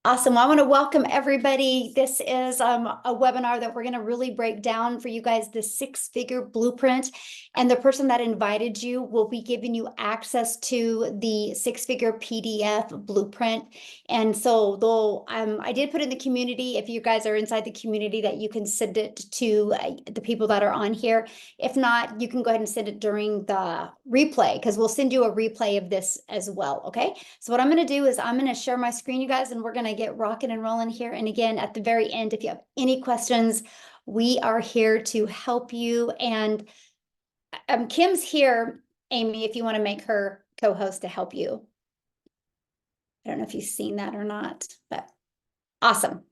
Awesome. Well, I want to welcome everybody. This is a webinar that we're going to really break down for you guys the six-figure blueprint. And the person that invited you will be giving you access to the six-figure PDF blueprint. And so I did put in the community, if you guys are inside the community, that you can send it to the people that are on here. If not, you can go ahead and send it during the replay, because we'll send you a replay of this as well. Okay. So what I'm going to do is I'm going to share my screen, you guys, and we're going to get rocking and rolling here. And again, at the very end, if you have any questions, we are here to help you. And Kim's here, Amy, if you want to make her co-host to help you. I don't know if you've seen that or not, but awesome.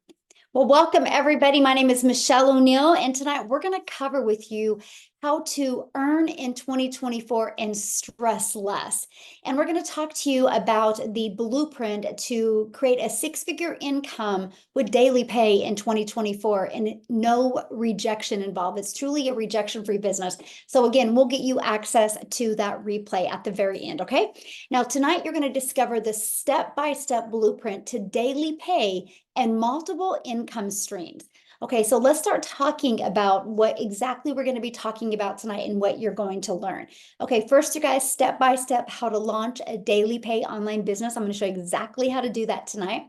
Well, welcome everybody. My name is Michelle O'Neill, and tonight we're going to cover with you how to earn in 2024 and stress less. And we're going to talk to you about the blueprint to create a six-figure income with daily pay in 2024 and no rejection involved. It's truly a rejection-free business. So again, we'll get you access to that replay at the very end, okay? Now, tonight you're going to discover the step-by-step blueprint to daily pay and multiple income streams. Okay, so let's start talking about what exactly we're going to be talking about tonight and what you're going to learn. Okay, first, you guys, step by step, how to launch a daily pay online business. I'm going to show you exactly how to do that tonight.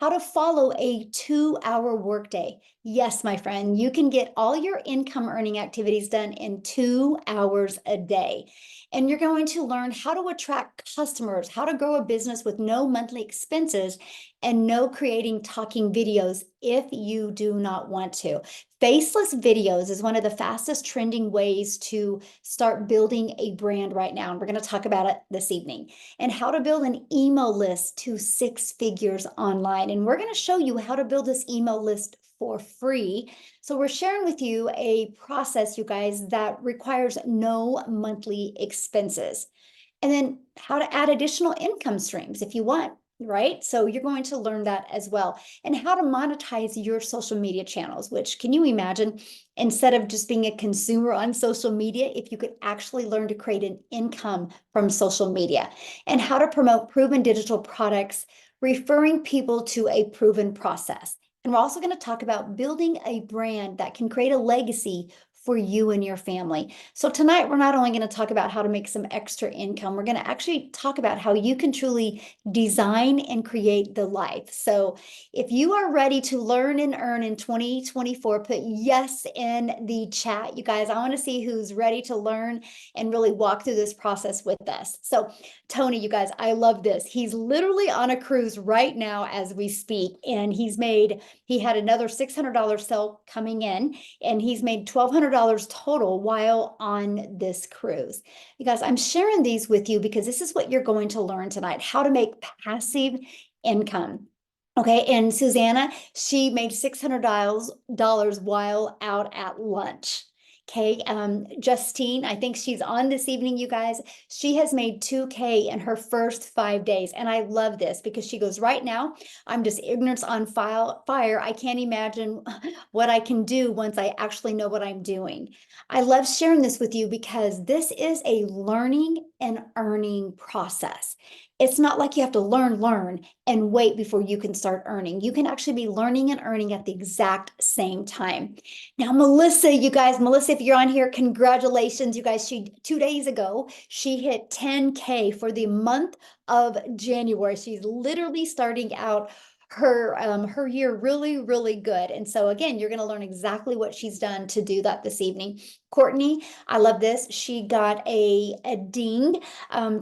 How to follow a 2-hour workday. Yes, my friend, you can get all your income earning activities done in 2 hours a day. And you're going to learn how to attract customers, how to grow a business with no monthly expenses, and no creating talking videos if you do not want to. Faceless videos is one of the fastest trending ways to start building a brand right now. And we're going to talk about it this evening. And how to build an email list to 6 figures online. And we're going to show you how to build this email list for free. So we're sharing with you a process, you guys, that requires no monthly expenses. And then how to add additional income streams if you want, right? So you're going to learn that as well. And how to monetize your social media channels, which, can you imagine, instead of just being a consumer on social media, if you could actually learn to create an income from social media. And how to promote proven digital products, referring people to a proven process. And we're also going to talk about building a brand that can create a legacy for you and your family. So tonight, we're not only going to talk about how to make some extra income, we're going to actually talk about how you can truly design and create the life. So if you are ready to learn and earn in 2024, put yes in the chat. You guys, I want to see who's ready to learn and really walk through this process with us. So Tony, you guys, I love this. He's literally on a cruise right now as we speak, and he had another $600 sale coming in, and he's made $1,200 total while on this cruise. You guys, I'm sharing these with you because this is what you're going to learn tonight, how to make passive income. Okay, and Susanna, she made $600 while out at lunch. Okay, Justine, I think she's on this evening, you guys. She has made 2K in her first 5 days. And I love this because she goes, right now, I'm just ignorance on fire. I can't imagine what I can do once I actually know what I'm doing. I love sharing this with you because this is a learning and earning process. It's not like you have to learn, and wait before you can start earning. You can actually be learning and earning at the exact same time. Now, Melissa, you guys, Melissa, if you're on here, congratulations, you guys. 2 days ago, she hit 10K for the month of January. She's literally starting out her year really good. And so again, you're going to learn exactly what she's done to do that this evening. Courtney, I love this. She got a ding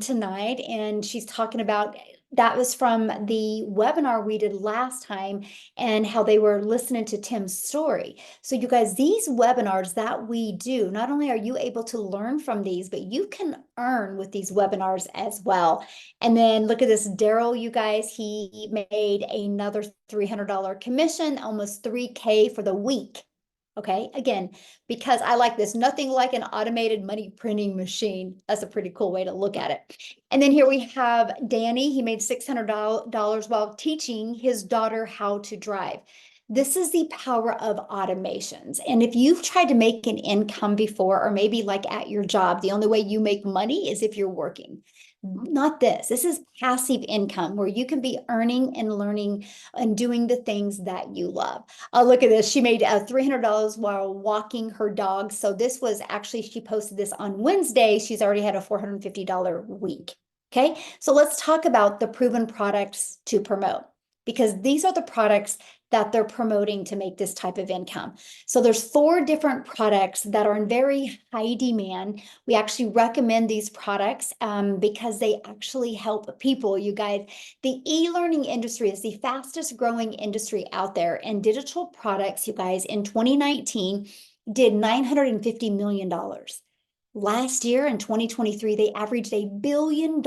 tonight, and she's talking about, that was from the webinar we did last time, and how they were listening to Tim's story. So you guys, these webinars that we do, not only are you able to learn from these, but you can earn with these webinars as well. And then look at this, Daryl, you guys, he made another $300 commission, almost 3K for the week. Okay, again, because I like this, nothing like an automated money printing machine. That's a pretty cool way to look at it. And then here we have Danny. He made $600 while teaching his daughter how to drive. This is the power of automations. And if you've tried to make an income before, or maybe like at your job, the only way you make money is if you're working. Not this. This is passive income where you can be earning and learning and doing the things that you love. Look at this. She made $300 while walking her dog. So this was actually, she posted this on Wednesday. She's already had a $450 week. Okay. So let's talk about the proven products to promote, because these are the products that they're promoting to make this type of income. So there's 4 different products that are in very high demand. We actually recommend these products because they actually help people, you guys. The e-learning industry is the fastest growing industry out there, and digital products, you guys, in 2019 did $950 million. Last year in 2023, they averaged $1 billion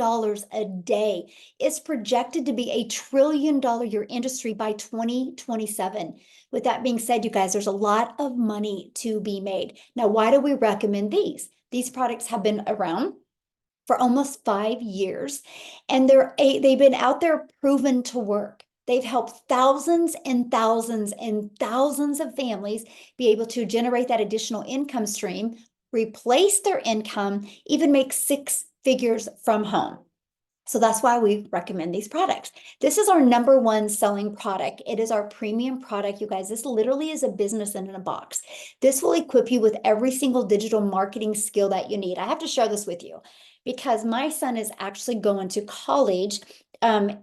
a day. It's projected to be $1 trillion year industry by 2027. With that being said, you guys, there's a lot of money to be made. Now, why do we recommend these? These products have been around for almost 5 years, and they've been out there proven to work. They've helped thousands and thousands and thousands of families be able to generate that additional income stream, replace their income, even make 6 figures from home. So that's why we recommend these products. This is our #1 selling product. It is our premium product, you guys. This literally is a business in a box. This will equip you with every single digital marketing skill that you need. I have to share this with you because my son is actually going to college, and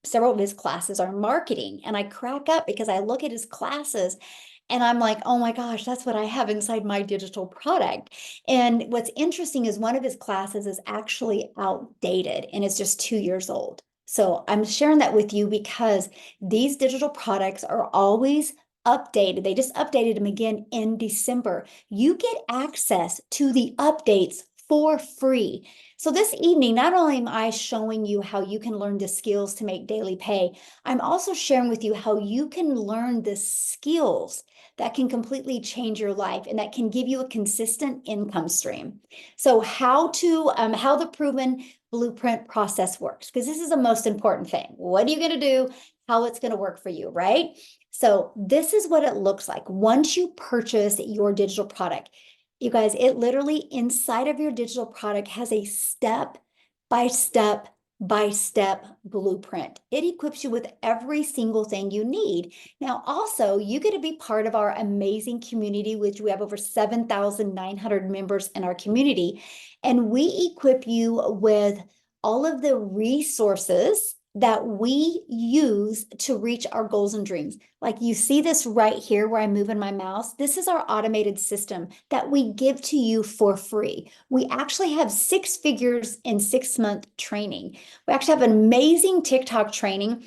several of his classes are marketing. And I crack up because I look at his classes and I'm like, oh my gosh, that's what I have inside my digital product. And what's interesting is one of his classes is actually outdated and it's just 2 years old. So I'm sharing that with you because these digital products are always updated. They just updated them again in December. You get access to the updates for free. So this evening, not only am I showing you how you can learn the skills to make daily pay, I'm also sharing with you how you can learn the skills that can completely change your life and that can give you a consistent income stream. So how the proven blueprint process works, because this is the most important thing. What are you going to do? How it's going to work for you, right? So this is what it looks like once you purchase your digital product. You guys, it literally inside of your digital product has a step-by-step blueprint. It equips you with every single thing you need. Now, also, you get to be part of our amazing community, which we have over 7,900 members in our community. And we equip you with all of the resources that we use to reach our goals and dreams. Like you see this right here where I'm moving my mouse. This is our automated system that we give to you for free. We actually have 6 figures in 6-month training. We actually have an amazing TikTok training.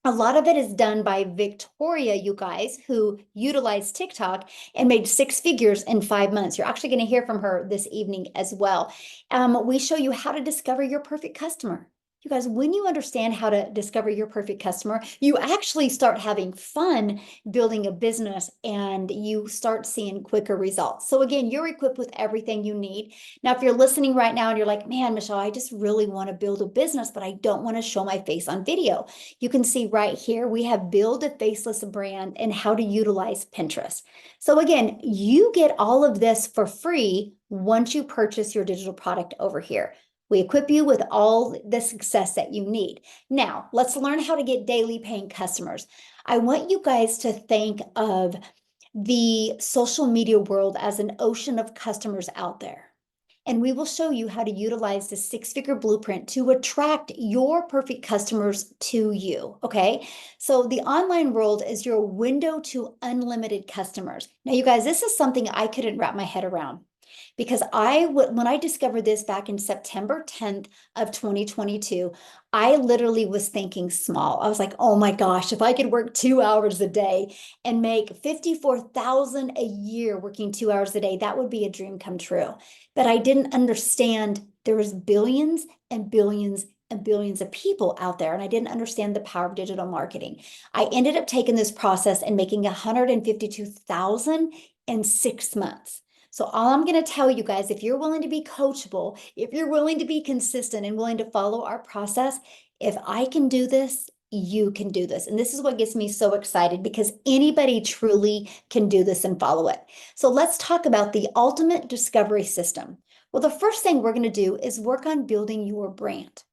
A lot of it is done by Victoria, you guys, who utilized TikTok and made 6 figures in 5 months. You're actually going to hear from her this evening as well. We show you how to discover your perfect customer. You guys, when you understand how to discover your perfect customer, you actually start having fun building a business and you start seeing quicker results. So again, you're equipped with everything you need. Now, if you're listening right now and you're like, man, Michelle, I just really want to build a business, but I don't want to show my face on video. You can see right here, we have build a faceless brand and how to utilize Pinterest. So again, you get all of this for free once you purchase your digital product over here. We equip you with all the success that you need. Now, let's learn how to get daily paying customers. I want you guys to think of the social media world as an ocean of customers out there. And we will show you how to utilize the 6-figure blueprint to attract your perfect customers to you, okay? So the online world is your window to unlimited customers. Now, you guys, this is something I couldn't wrap my head around. Because when I discovered this back in September 10th of 2022, I literally was thinking small. I was like, oh my gosh, if I could work 2 hours a day and make 54,000 a year working 2 hours a day, that would be a dream come true. But I didn't understand there was billions and billions and billions of people out there, and I didn't understand the power of digital marketing. I ended up taking this process and making 152,000 in 6 months. So all I'm going to tell you guys, if you're willing to be coachable, if you're willing to be consistent and willing to follow our process, if I can do this, you can do this. And this is what gets me so excited because anybody truly can do this and follow it. So let's talk about the ultimate discovery system. Well, the first thing we're going to do is work on building your brand.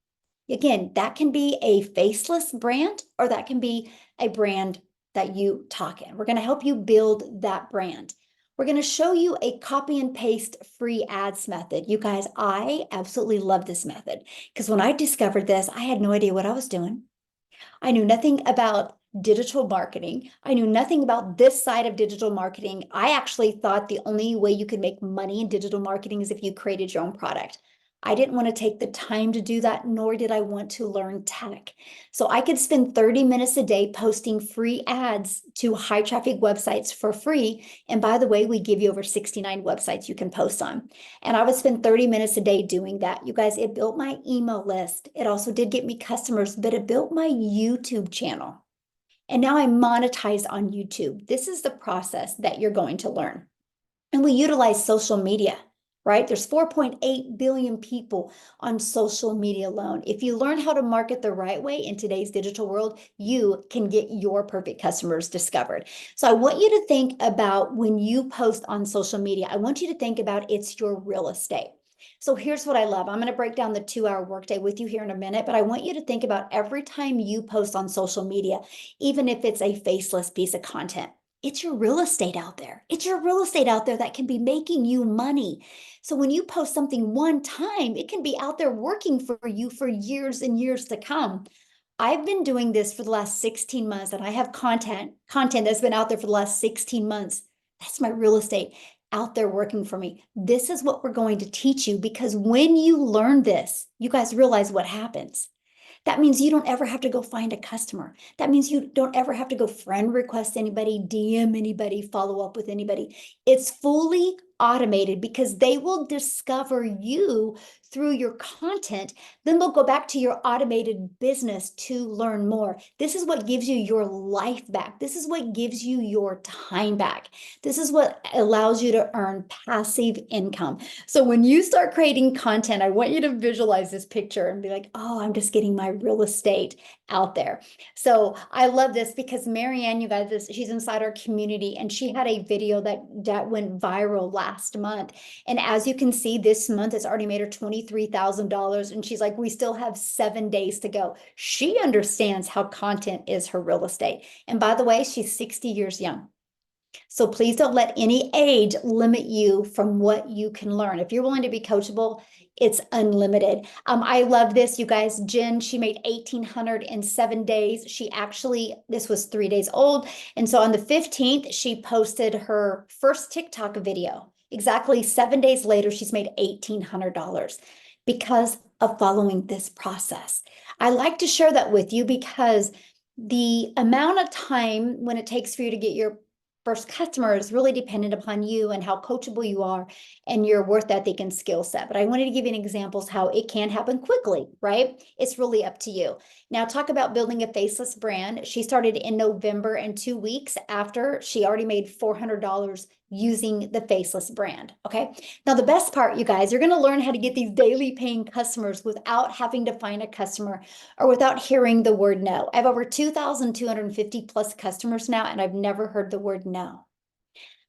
Again, that can be a faceless brand, or that can be a brand that you talk in. We're going to help you build that brand. We're going to show you a copy and paste free ads method. You guys, I absolutely love this method because when I discovered this, I had no idea what I was doing. I knew nothing about digital marketing. I knew nothing about this side of digital marketing. I actually thought the only way you could make money in digital marketing is if you created your own product. I didn't want to take the time to do that, nor did I want to learn tech. So I could spend 30 minutes a day posting free ads to high traffic websites for free. And by the way, we give you over 69 websites you can post on. And I would spend 30 minutes a day doing that. You guys, it built my email list. It also did get me customers, but it built my YouTube channel. And now I monetize on YouTube. This is the process that you're going to learn. And we utilize social media, right? There's 4.8 billion people on social media alone. If you learn how to market the right way in today's digital world, you can get your perfect customers discovered. So I want you to think about when you post on social media, I want you to think about it's your real estate. So here's what I love. I'm going to break down the 2-hour workday with you here in a minute, but I want you to think about every time you post on social media, even if it's a faceless piece of content. It's your real estate out there. It's your real estate out there that can be making you money. So when you post something one time, it can be out there working for you for years and years to come. I've been doing this for the last 16 months, and I have content that's been out there for the last 16 months. That's my real estate out there working for me. This is what we're going to teach you, because when you learn this, you guys realize what happens. That means you don't ever have to go find a customer. That means you don't ever have to go friend request anybody, DM anybody, follow up with anybody. It's fully automated because they will discover you through your content. Then they'll go back to your automated business to learn more. This is what gives you your life back. This is what gives you your time back. This is what allows you to earn passive income. So when you start creating content, I want you to visualize this picture and be like, oh, I'm just getting my real estate out there. So I love this because Marianne, you guys, she's inside our community, and she had a video that went viral last month. And as you can see, this month it's already made her $23,000. And she's like, we still have 7 days to go. She understands how content is her real estate. And by the way, she's 60 years young. So please don't let any age limit you from what you can learn. If you're willing to be coachable, it's unlimited. I love this, you guys. Jen, she made 1,800 in 7 days. This was 3 days old. And so on the 15th, she posted her first TikTok video. Exactly 7 days later, she's made $1,800 because of following this process. I like to share that with you because the amount of time when it takes for you to get your first customer is really dependent upon you and how coachable you are and your worth ethic and skill set. But I wanted to give you an examples how it can happen quickly, right? It's really up to you. Now, talk about building a faceless brand. She started in November, and 2 weeks after, she already made $400 using the faceless brand. Okay. Now, the best part, you guys, you're going to learn how to get these daily paying customers without having to find a customer or without hearing the word no. I have over 2,250 plus customers now, and I've never heard the word no.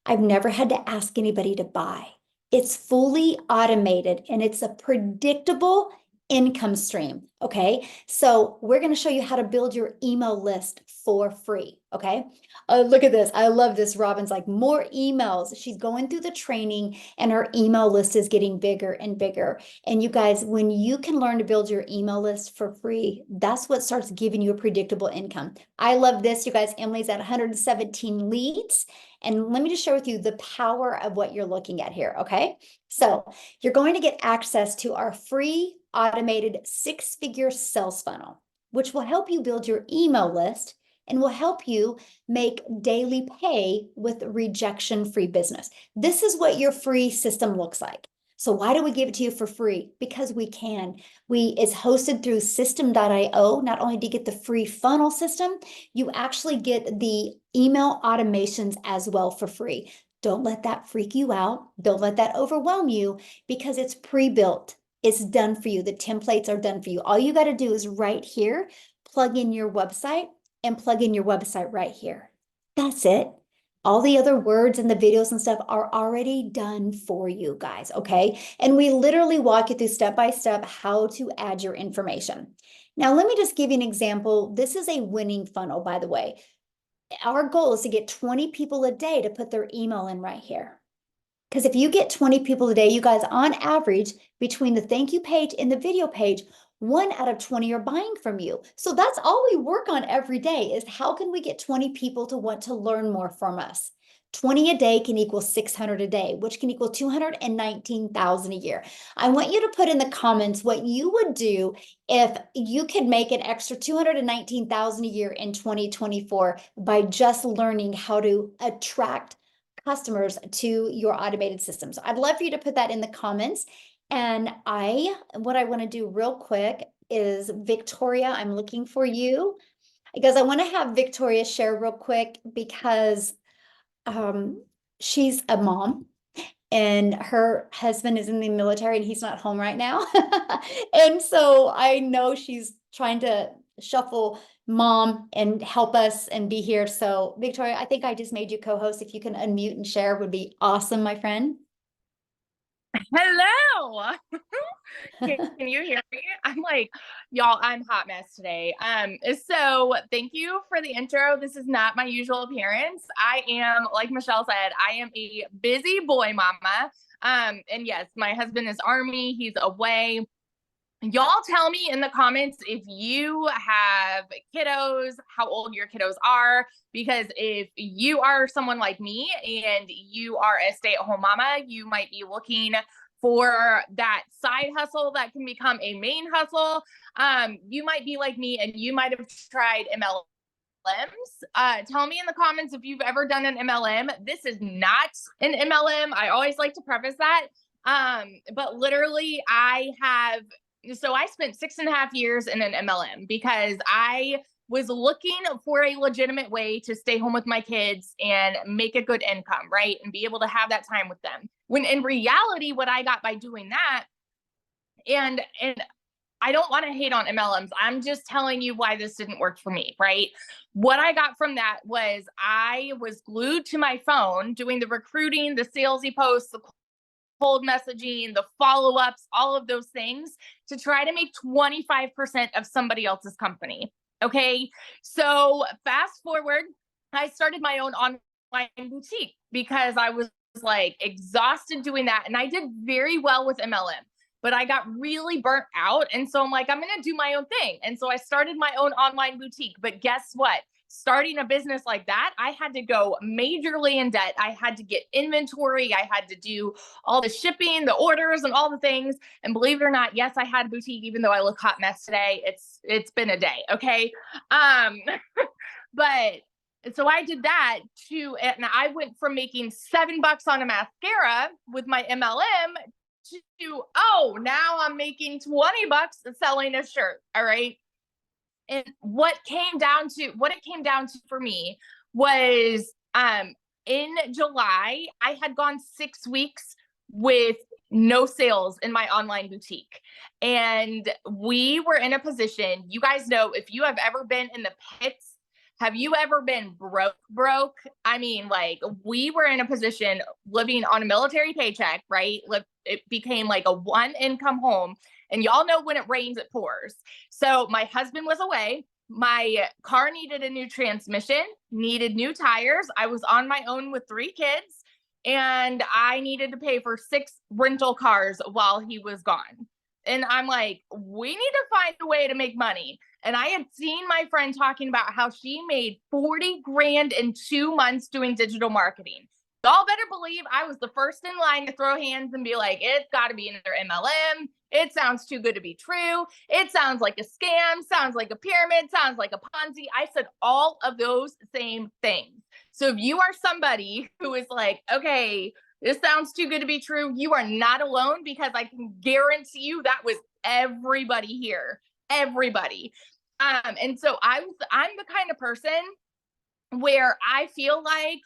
I've never had to ask anybody to buy. It's fully automated and it's a predictable income stream. Okay. So we're going to show you how to build your email list for free. Okay. Look at this. I love this. Robin's like, more emails. She's going through the training and her email list is getting bigger and bigger. And you guys, when you can learn to build your email list for free, that's what starts giving you a predictable income. I love this. You guys, Emily's at 117 leads. And let me just share with you the power of what you're looking at here, okay? So you're going to get access to our free automated 6-figure sales funnel, which will help you build your email list and will help you make daily pay with rejection-free business. This is what your free system looks like. So why do we give it to you for free? Because we can. It's hosted through system.io. Not only do you get the free funnel system, you actually get the email automations as well for free. Don't let that freak you out. Don't let that overwhelm you because it's pre-built. It's done for you. The templates are done for you. All you got to do is right here, plug in your website and plug in your website right here. That's it. All the other words and the videos and stuff are already done for you guys, okay? And we literally walk you through step by step how to add your information. Now, let me just give you an example. This is a winning funnel, by the way. Our goal is to get 20 people a day to put their email in right here. Because if you get 20 people a day, you guys, on average, between the thank you page and the video page, 1 out of 20 are buying from you. So that's all we work on every day is how can we get 20 people to want to learn more from us? 20 a day can equal 600 a day, which can equal 219,000 a year. I want you to put in the comments what you would do if you could make an extra 219,000 a year in 2024 by just learning how to attract customers to your automated system. So I'd love for you to put that in the comments. And what I want to do real quick is Victoria, I'm looking for you because I want to have Victoria share real quick because she's a mom and her husband is in the military and he's not home right now. And so I know she's trying to shuffle mom and help us and be here. So Victoria, I think I just made you co-host. If you can unmute and share would be awesome, my friend. Hello. Can you hear me? I'm like, y'all, I'm hot mess today. So thank you for the intro. This is not my usual appearance. I am, like Michelle said, I am a busy boy mama. And yes, my husband is Army, he's away. Y'all tell me in the comments if you have kiddos, how old your kiddos are, because if you are someone like me and you are a stay-at-home mama, you might be looking for that side hustle that can become a main hustle. You might be like me and you might have tried MLMs. Tell me in the comments if you've ever done an MLM. This is not an MLM. I always like to preface that. But literally so I spent 6.5 years in an MLM because I was looking for a legitimate way to stay home with my kids and make a good income, right? And be able to have that time with them. When in reality, what I got by doing that, and I don't want to hate on MLMs. I'm just telling you why this didn't work for me, right? What I got from that was I was glued to my phone doing the recruiting, the salesy posts, the cold messaging, the follow-ups, all of those things to try to make 25% of somebody else's company. Okay. So fast forward, I started my own online boutique because I was like exhausted doing that. And I did very well with MLM, but I got really burnt out. And so I'm like, I'm going to do my own thing. And so I started my own online boutique. But guess what? Starting a business like that, I had to go majorly in debt. I had to get inventory. I had to do all the shipping, the orders, and all the things. And believe it or not, yes, I had a boutique, even though I look hot mess today. It's been a day, okay? But so I did that too, and I went from making $7 on a mascara with my MLM to now I'm making $20 selling a shirt. All right. And what it came down to for me was in July, I had gone 6 weeks with no sales in my online boutique. And we were in a position, you guys know, if you have ever been in the pits, have you ever been broke? I mean, like, we were in a position living on a military paycheck, right? It became like a one income home. And y'all know when it rains, it pours. So my husband was away. My car needed a new transmission, needed new tires. I was on my own with 3 kids, and I needed to pay for 6 rental cars while he was gone. And I'm like, we need to find a way to make money. And I had seen my friend talking about how she made 40 grand in 2 months doing digital marketing. Y'all better believe I was the first in line to throw hands and be like, it's got to be another MLM. It sounds too good to be true. It sounds like a scam, sounds like a pyramid, sounds like a Ponzi. I said all of those same things. So if you are somebody who is like, okay, this sounds too good to be true, you are not alone, because I can guarantee you that was everybody here. Everybody. And so I'm the kind of person where I feel like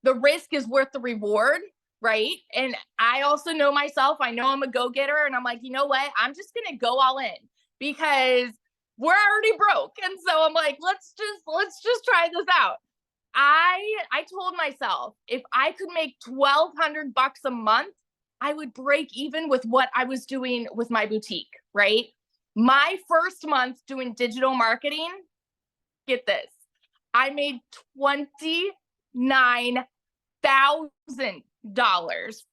the risk is worth the reward, right? And I also know myself. I know I'm a go-getter, and I'm like, you know what? I'm just gonna go all in because we're already broke. And so I'm like, let's just try this out. I told myself if I could make $1,200 a month, I would break even with what I was doing with my boutique, right? My first month doing digital marketing, get this, I made $29,000.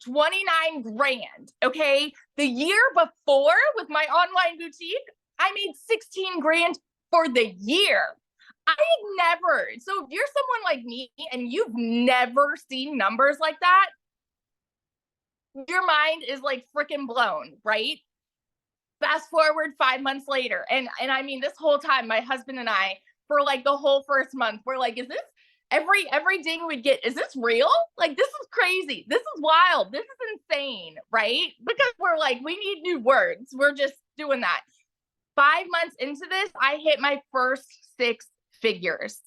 29 grand. Okay. The year before with my online boutique, I made 16 grand for the year. I had never. So if you're someone like me and you've never seen numbers like that, your mind is like freaking blown, right? Fast forward 5 months later. And I mean, this whole time, my husband and I, for like the whole first month, we're like, is this every ding we get, is this real? Like, this is crazy. This is wild. This is insane, right? Because we're like, we need new words. We're just doing that. 5 months into this, I hit my first 6 figures.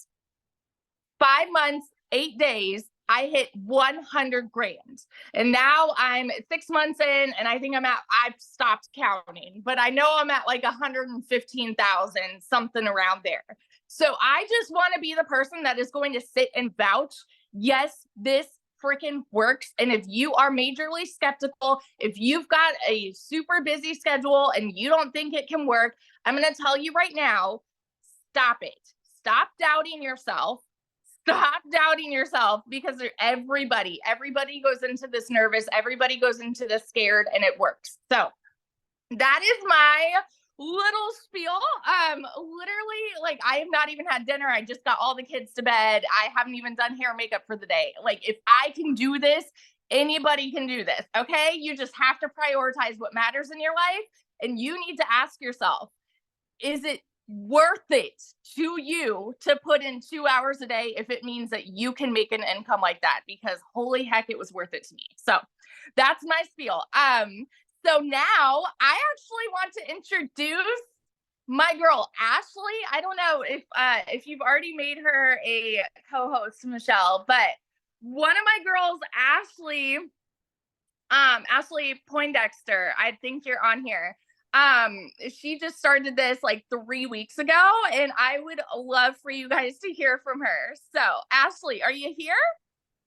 5 months, 8 days, I hit 100 grand. And now I'm 6 months in, and I think I've stopped counting, but I know I'm at like 115,000, something around there. So I just want to be the person that is going to sit and vouch, yes, this freaking works. And if you are majorly skeptical, if you've got a super busy schedule and you don't think it can work, I'm going to tell you right now, stop it. Stop doubting yourself. Stop doubting yourself, because everybody goes into this nervous, everybody goes into this scared, and it works. So that is my little spiel. Literally, like, I have not even had dinner. I just got all the kids to bed. I haven't even done hair and makeup for the day. Like, if I can do this, anybody can do this. Okay. You just have to prioritize what matters in your life. And you need to ask yourself, is it worth it to you to put in 2 hours a day if it means that you can make an income like that? Because holy heck, it was worth it to me. So that's my spiel. So now I actually want to introduce my girl, Ashley. I don't know if you've already made her a co-host, Michelle, but one of my girls, Ashley Poindexter, I think you're on here. She just started this like 3 weeks ago, and I would love for you guys to hear from her. So Ashley, are you here?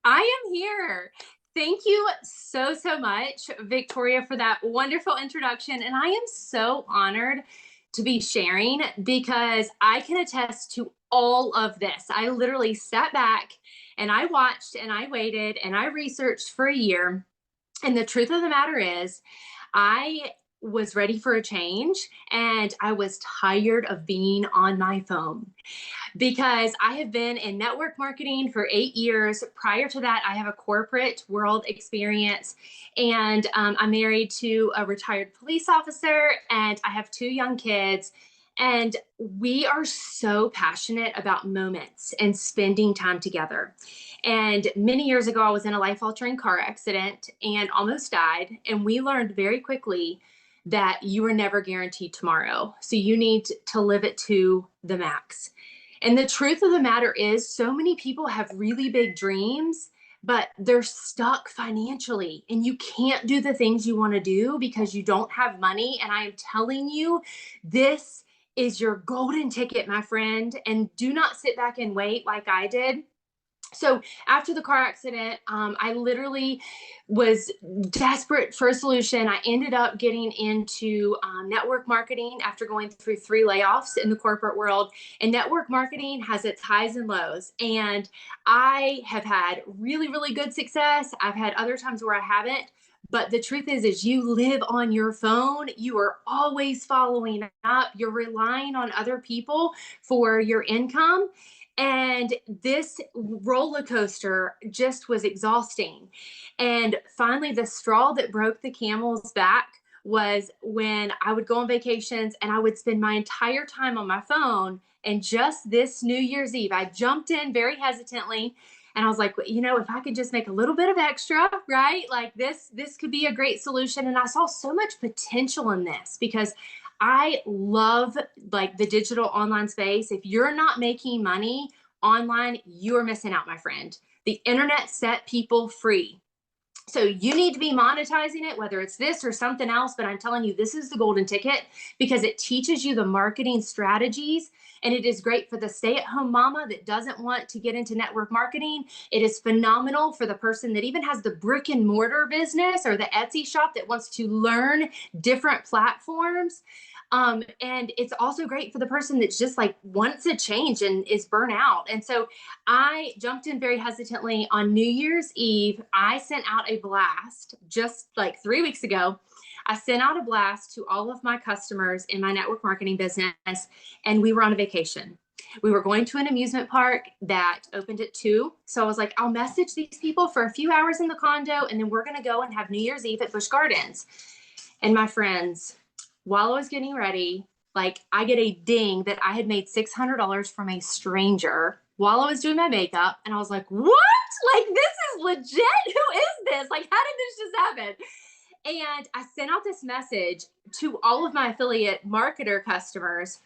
I am here. Thank you so much, Victoria, for that wonderful introduction. And I am so honored to be sharing, because I can attest to all of this. I literally sat back and I watched and I waited and I researched for a year. And the truth of the matter is, I was ready for a change, and I was tired of being on my phone, because I have been in network marketing for 8 years. Prior to that, I have a corporate world experience, and I'm married to a retired police officer, and I have 2 young kids. And we are so passionate about moments and spending time together. And many years ago, I was in a life-altering car accident and almost died. And we learned very quickly that you are never guaranteed tomorrow. So you need to live it to the max. And the truth of the matter is, so many people have really big dreams, but they're stuck financially, and you can't do the things you want to do because you don't have money. And I am telling you, this is your golden ticket, my friend. And do not sit back and wait like I did. So after the car accident, I literally was desperate for a solution. I ended up getting into network marketing after going through 3 layoffs in the corporate world. And network marketing has its highs and lows. And I have had really, really good success. I've had other times where I haven't. But the truth is you live on your phone. You are always following up. You're relying on other people for your income. And this roller coaster just was exhausting. And finally, the straw that broke the camel's back was when I would go on vacations and I would spend my entire time on my phone. And just this New Year's Eve, I jumped in very hesitantly. And I was like, you know, if I could just make a little bit of extra, right? Like this could be a great solution. And I saw so much potential in this, because I love like the digital online space. If you're not making money online, you are missing out, my friend. The internet set people free. So you need to be monetizing it, whether it's this or something else. But I'm telling you, this is the golden ticket because it teaches you the marketing strategies. And it is great for the stay-at-home mama that doesn't want to get into network marketing. It is phenomenal for the person that even has the brick and mortar business or the Etsy shop that wants to learn different platforms. And it's also great for the person that's just like wants a change and is burnt out. And so I jumped in very hesitantly on New Year's Eve. I sent out a blast just like 3 weeks ago. I sent out a blast to all of my customers in my network marketing business, and we were on a vacation. We were going to an amusement park that opened at 2. So I was like, I'll message these people for a few hours in the condo, and then we're going to go and have New Year's Eve at Busch Gardens. And my friends, while I was getting ready, like I get a ding that I had made $600 from a stranger while I was doing my makeup. And I was like, what? Like, this is legit. Who is this? Like, how did this just happen? And I sent out this message to all of my affiliate marketer customers.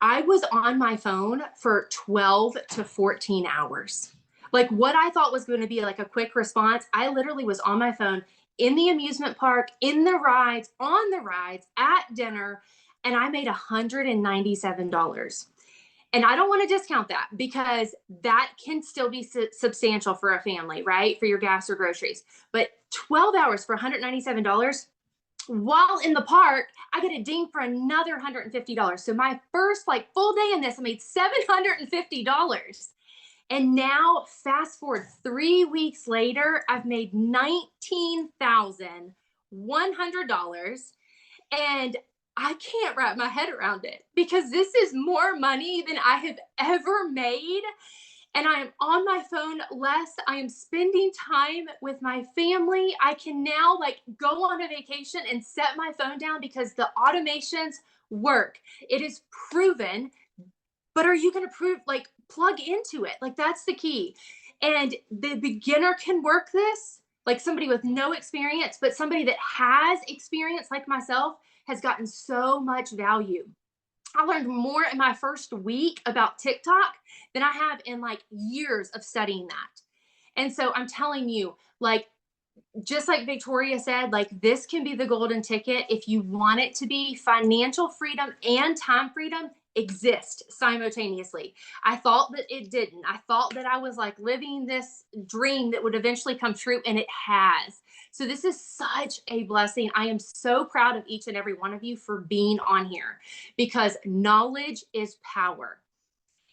I was on my phone for 12 to 14 hours. Like what I thought was going to be like a quick response, I literally was on my phone in the amusement park, in the rides, on the rides, at dinner, and I made $197. And I don't want to discount that because that can still be substantial for a family, right? For your gas or groceries. But 12 hours for $197, while in the park, I get a ding for another $150. So my first like full day in this, I made $750. And now fast forward 3 weeks later, I've made $19,100. And I can't wrap my head around it because this is more money than I have ever made. And I am on my phone less. I am spending time with my family. I can now like go on a vacation and set my phone down because the automations work. It is proven. But are you going to plug into it? Like that's the key. And the beginner can work this, like somebody with no experience, but somebody that has experience like myself has gotten so much value. I learned more in my first week about TikTok than I have in like years of studying that. And so I'm telling you, like, just like Victoria said, like this can be the golden ticket if you want it to be. Financial freedom and time freedom exist simultaneously. I thought that it didn't. I thought that I was like living this dream that would eventually come true, and it has. So this is such a blessing. I am so proud of each and every one of you for being on here because knowledge is power.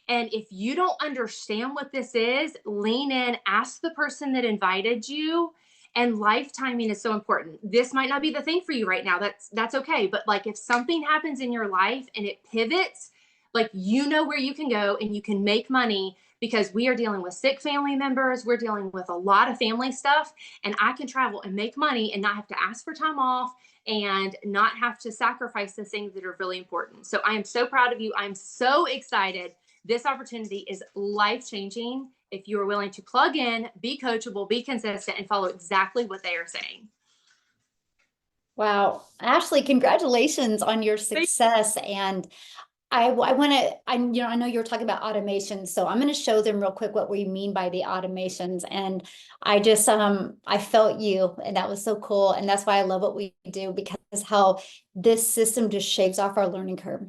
And if you don't understand what this is, lean in, ask the person that invited you. And life timing is so important. This might not be the thing for you right now. That's okay. But like if something happens in your life and it pivots, like you know where you can go and you can make money because we are dealing with sick family members. We're dealing with a lot of family stuff, and I can travel and make money and not have to ask for time off and not have to sacrifice the things that are really important. So I am so proud of you. I'm so excited. This opportunity is life-changing if you are willing to plug in, be coachable, be consistent, and follow exactly what they are saying. Wow. Ashley, congratulations on your success. And I want to, I know you were talking about automations, so I'm going to show them real quick what we mean by the automations. And I just, I felt you, and that was so cool. And that's why I love what we do, because how this system just shaves off our learning curve.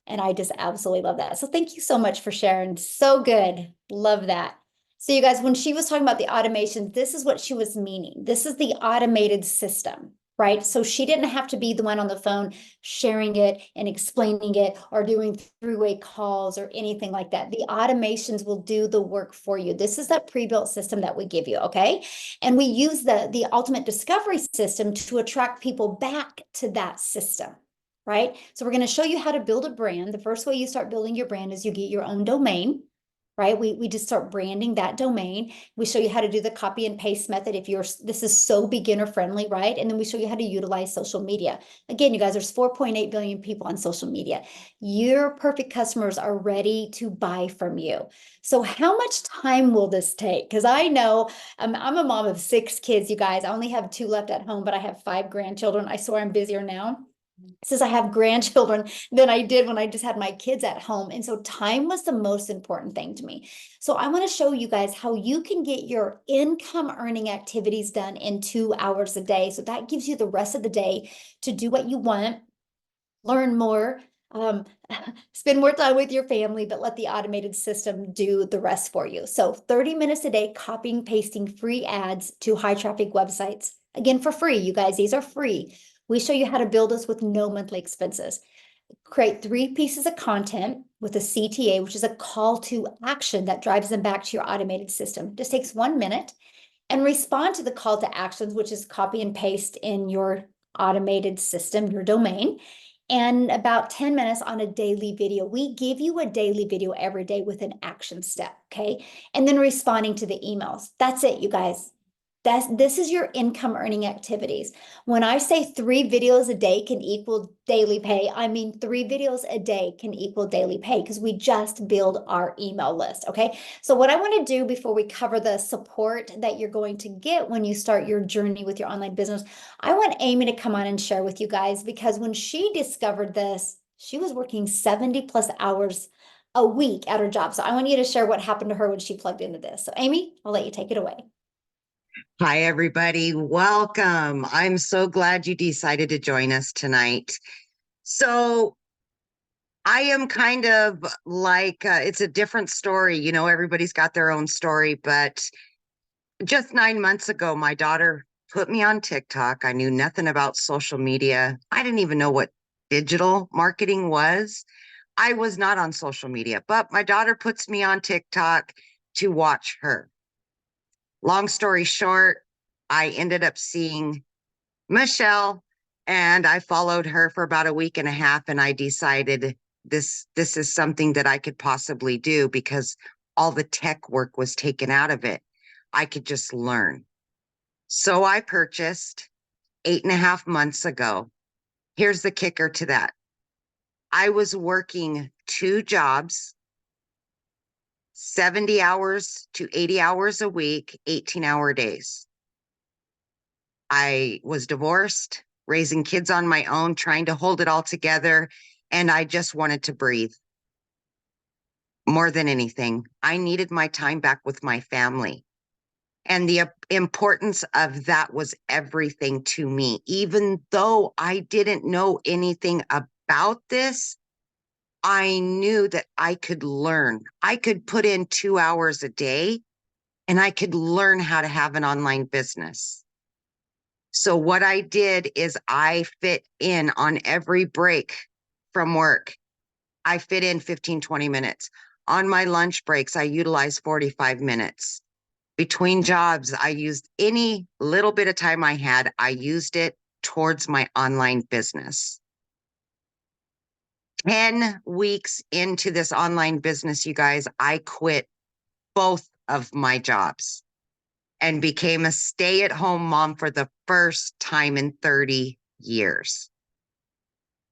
And I just absolutely love that. So thank you so much for sharing. So good. Love that. So you guys, when she was talking about the automation, this is what she was meaning. This is the automated system, right? So she didn't have to be the one on the phone sharing it and explaining it or doing three-way calls or anything like that. The automations will do the work for you. This is that pre-built system that we give you, okay? And we use the ultimate discovery system to attract people back to that system. Right? So we're going to show you how to build a brand. The first way you start building your brand is you get your own domain, right? We just start branding that domain. We show you how to do the copy and paste method if this is so beginner friendly, right? And then we show you how to utilize social media. Again, you guys, there's 4.8 billion people on social media. Your perfect customers are ready to buy from you. So how much time will this take? Because I know I'm a mom of 6 kids, you guys. I only have 2 left at home, but I have 5 grandchildren. I swear I'm busier now. since I have grandchildren than I did when I just had my kids at home. And so time was the most important thing to me. So I want to show you guys how you can get your income earning activities done in 2 hours a day. So that gives you the rest of the day to do what you want, learn more, um, spend more time with your family, but let the automated system do the rest for you. So 30 minutes a day, copying, pasting free ads to high traffic websites. Again, for free, you guys, these are free. We show you how to build this with no monthly expenses. Create 3 pieces of content with a CTA, which is a call to action that drives them back to your automated system. Just takes 1 minute, and respond to the call to actions, which is copy and paste in your automated system, your domain, and about 10 minutes on a daily video. We give you a daily video every day with an action step, okay? And then responding to the emails. That's it, you guys. This is your income earning activities. When I say 3 videos a day can equal daily pay, I mean 3 videos a day can equal daily pay because we just build our email list, okay? So what I want to do before we cover the support that you're going to get when you start your journey with your online business, I want Amy to come on and share with you guys, because when she discovered this, she was working 70 plus hours a week at her job. So I want you to share what happened to her when she plugged into this. So Amy, I'll let you take it away. Hi, everybody. Welcome. I'm so glad you decided to join us tonight. So I am kind of like, it's a different story. You know, everybody's got their own story, but just 9 months ago, my daughter put me on TikTok. I knew nothing about social media. I didn't even know what digital marketing was. I was not on social media, but my daughter puts me on TikTok to watch her. Long story short, I ended up seeing Michelle, and I followed her for about a week and a half, and I decided this is something that I could possibly do because all the tech work was taken out of it. I could just learn. So I purchased 8.5 months ago. Here's the kicker to that. I was working 2 jobs, 70 hours to 80 hours a week, 18-hour days. I was divorced, raising kids on my own, trying to hold it all together, and I just wanted to breathe. More than anything, I needed my time back with my family. And the importance of that was everything to me. Even though I didn't know anything about this, I knew that I could learn. I could put in 2 hours a day and I could learn how to have an online business. So what I did is I fit in on every break from work. I fit in 15, 20 minutes. On my lunch breaks, I utilize 45 minutes. Between jobs, I used any little bit of time I had, I used it towards my online business. 10 weeks into this online business, you guys, I quit both of my jobs and became a stay-at-home mom for the first time in 30 years.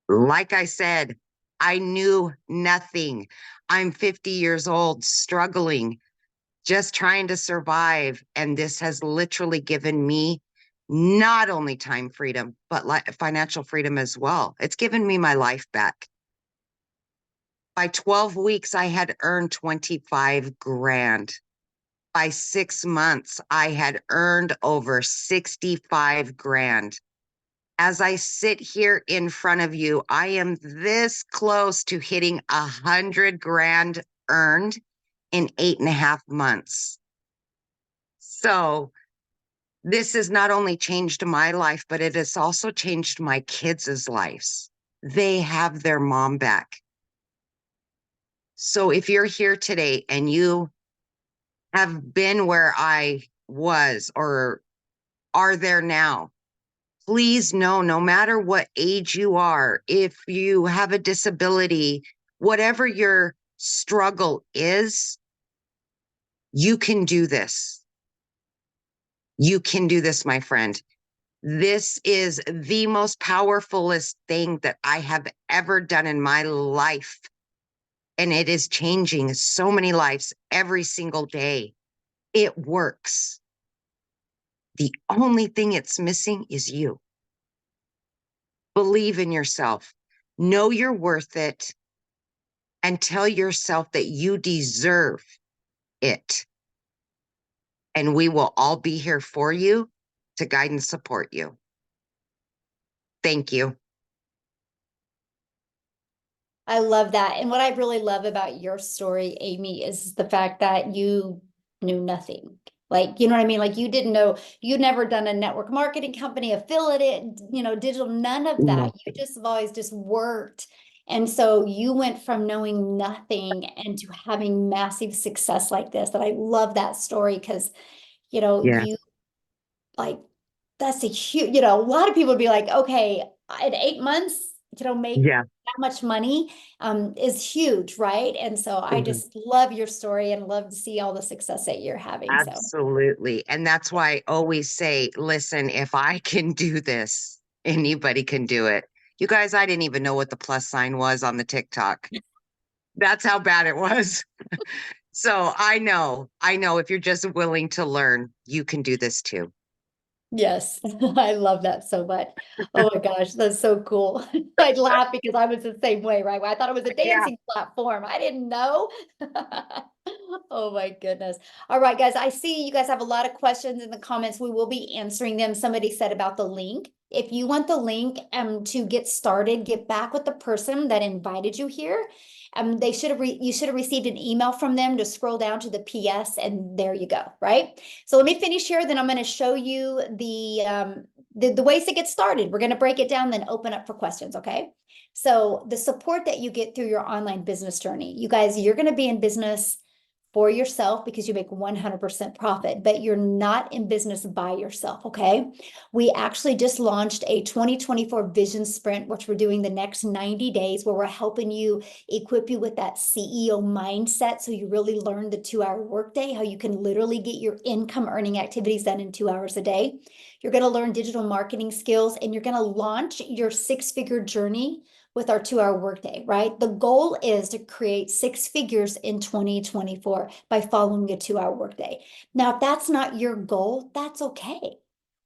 Like I said, I knew nothing. I'm 50 years old, struggling, just trying to survive. And this has literally given me not only time freedom, but financial freedom as well. It's given me my life back. By 12 weeks, I had earned 25 grand. By 6 months, I had earned over 65 grand. As I sit here in front of you, I am this close to hitting 100 grand earned in 8.5 months. So this has not only changed my life, but it has also changed my kids' lives. They have their mom back. So if you're here today and you have been where I was or are there now, please know, no matter what age you are, if you have a disability, whatever your struggle is, you can do this. You can do this, my friend. This is the most powerfulest thing that I have ever done in my life. And it is changing so many lives every single day. It works. The only thing it's missing is you. Believe in yourself. Know you're worth it and tell yourself that you deserve it. And we will all be here for you to guide and support you. Thank you. I love that. And what I really love about your story, Amy, is the fact that you knew nothing. Like, you know what I mean? Like you didn't know, you'd never done a network marketing company, affiliate, digital, none of that. You just have always just worked. And so you went from knowing nothing and to having massive success like this. That I love that story because, Yeah. you like, that's a huge, a lot of people would be like, okay, in 8 months, make Yeah. that much money is huge, right? And so I just love your story and love to see all the success that you're having. So Absolutely. And that's why I always say, listen, if I can do this, anybody can do it. You guys, I didn't even know what the plus sign was on the TikTok. That's how bad it was. So I know if you're just willing to learn, you can do this too. yes, I love that so much. Oh my gosh, that's so cool. I'd laugh because I was the same way, right? I thought it was a Yeah. dancing platform. I didn't know. Oh my goodness. All right, guys, I see you guys have a lot of questions in the comments. We will be answering them. Somebody said about the link. If you want the link to get started, get back with the person that invited you here. You should have received an email from them to scroll down to the PS and there you go, right? So let me finish here, then I'm going to show you the ways to get started. We're going to break it down, then open up for questions, okay? So the support that you get through your online business journey, you guys, you're going to be in business for yourself because you make 100% profit, but you're not in business by yourself, okay? We actually just launched a 2024 vision sprint, which we're doing the next 90 days, where we're helping you equip you with that CEO mindset so you really learn the 2-hour workday, how you can literally get your income earning activities done in 2 hours a day. You're going to learn digital marketing skills, and you're going to launch your 6-figure journey with our 2-hour workday, right? The goal is to create 6 figures in 2024 by following a 2-hour workday. Now, if that's not your goal, that's okay.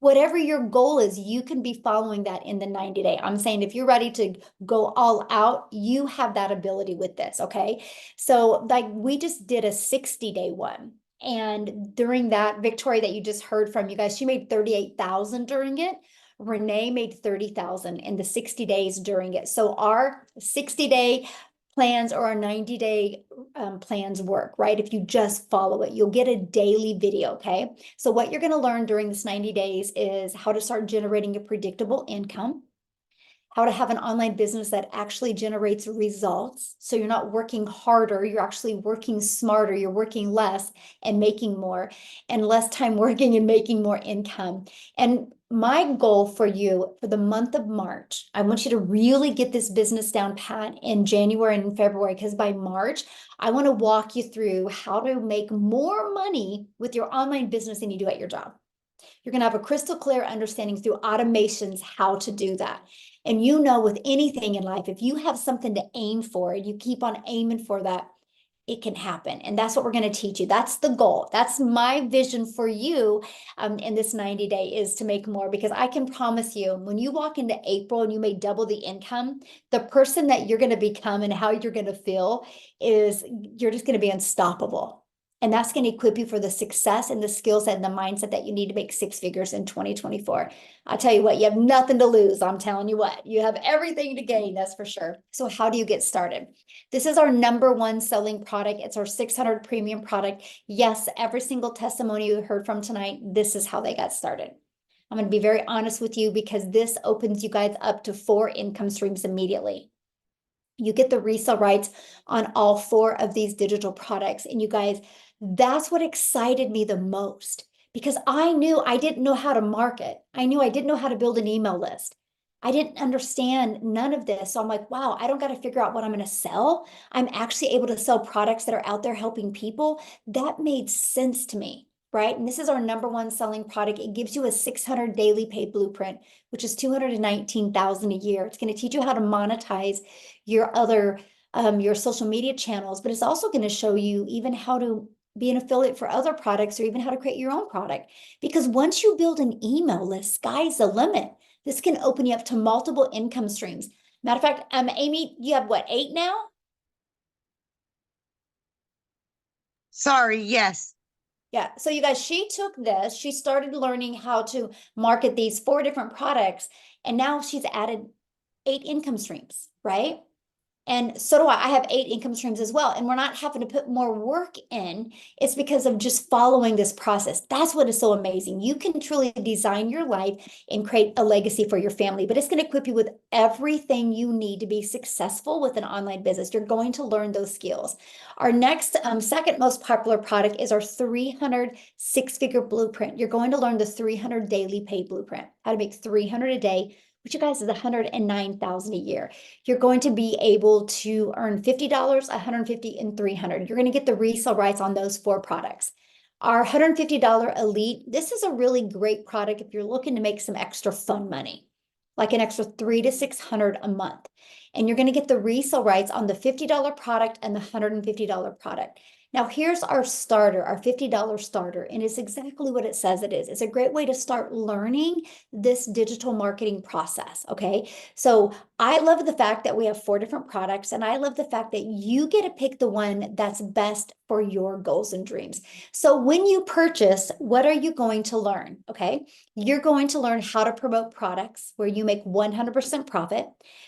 Whatever your goal is, you can be following that in the 90-day. I'm saying if you're ready to go all out, you have that ability with this, okay? So like we just did a 60-day one. And during that, Victoria that you just heard from, you guys, she made 38,000 during it. Renee made 30,000 in the 60 days during it. So our 60-day plans or our 90-day plans work, right? If you just follow it, you'll get a daily video, okay? So what you're going to learn during this 90 days is how to start generating a predictable income, how to have an online business that actually generates results. So you're not working harder, you're actually working smarter, you're working less and making more, and less time working and making more income. And my goal for you for the month of March, I want you to really get this business down pat in January and February, because by March, I want to walk you through how to make more money with your online business than you do at your job. You're going to have a crystal clear understanding through automations how to do that. And with anything in life, if you have something to aim for and you keep on aiming for that, it can happen. And that's what we're going to teach you. That's the goal. That's my vision for you in this 90-day is to make more, because I can promise you when you walk into April and you may double the income, the person that you're going to become and how you're going to feel is you're just going to be unstoppable. And that's going to equip you for the success and the skill set and the mindset that you need to make 6 figures in 2024. I'll tell you what, you have nothing to lose. I'm telling you what, you have everything to gain. That's for sure. So how do you get started? This is our #1 selling product. It's our 600 premium product. Yes, every single testimony you heard from tonight, this is how they got started. I'm going to be very honest with you because this opens you guys up to 4 income streams immediately. You get the resale rights on all 4 of these digital products. And you guys, that's what excited me the most, because I knew I didn't know how to market. I knew I didn't know how to build an email list. I didn't understand none of this. So I'm like, wow, I don't got to figure out what I'm going to sell. I'm actually able to sell products that are out there helping people. That made sense to me, right? And this is our #1 selling product. It gives you a 600 daily pay blueprint, which is 219,000 a year. It's going to teach you how to monetize your other your social media channels, but it's also going to show you even how to be an affiliate for other products or even how to create your own product. Because once you build an email list, sky's the limit. This can open you up to multiple income streams. Matter of fact, Amy, you have what, 8 now? Sorry, yes. Yeah. So you guys, she took this, she started learning how to market these 4 different products, and now she's added 8 income streams, right? And so do I. I have 8 income streams as well. And we're not having to put more work in. It's because of just following this process. That's what is so amazing. You can truly design your life and create a legacy for your family, but it's going to equip you with everything you need to be successful with an online business. You're going to learn those skills. Our next, second most popular product is our 300 6-figure blueprint. You're going to learn the 300 daily pay blueprint, how to make 300 a day, which you guys is 109,000 a year. You're going to be able to earn $50, $150, and $300. You're going to get the resale rights on those 4 products. Our $150 Elite, this is a really great product if you're looking to make some extra fun money, like an extra $300 to $600 a month. And you're going to get the resale rights on the $50 product and the $150 product. Now, here's our starter, our $50 starter, and it's exactly what it says it is. It's a great way to start learning this digital marketing process, okay? So I love the fact that we have 4 different products, and I love the fact that you get to pick the one that's best for your goals and dreams. So when you purchase, what are you going to learn, okay? You're going to learn how to promote products where you make 100% profit.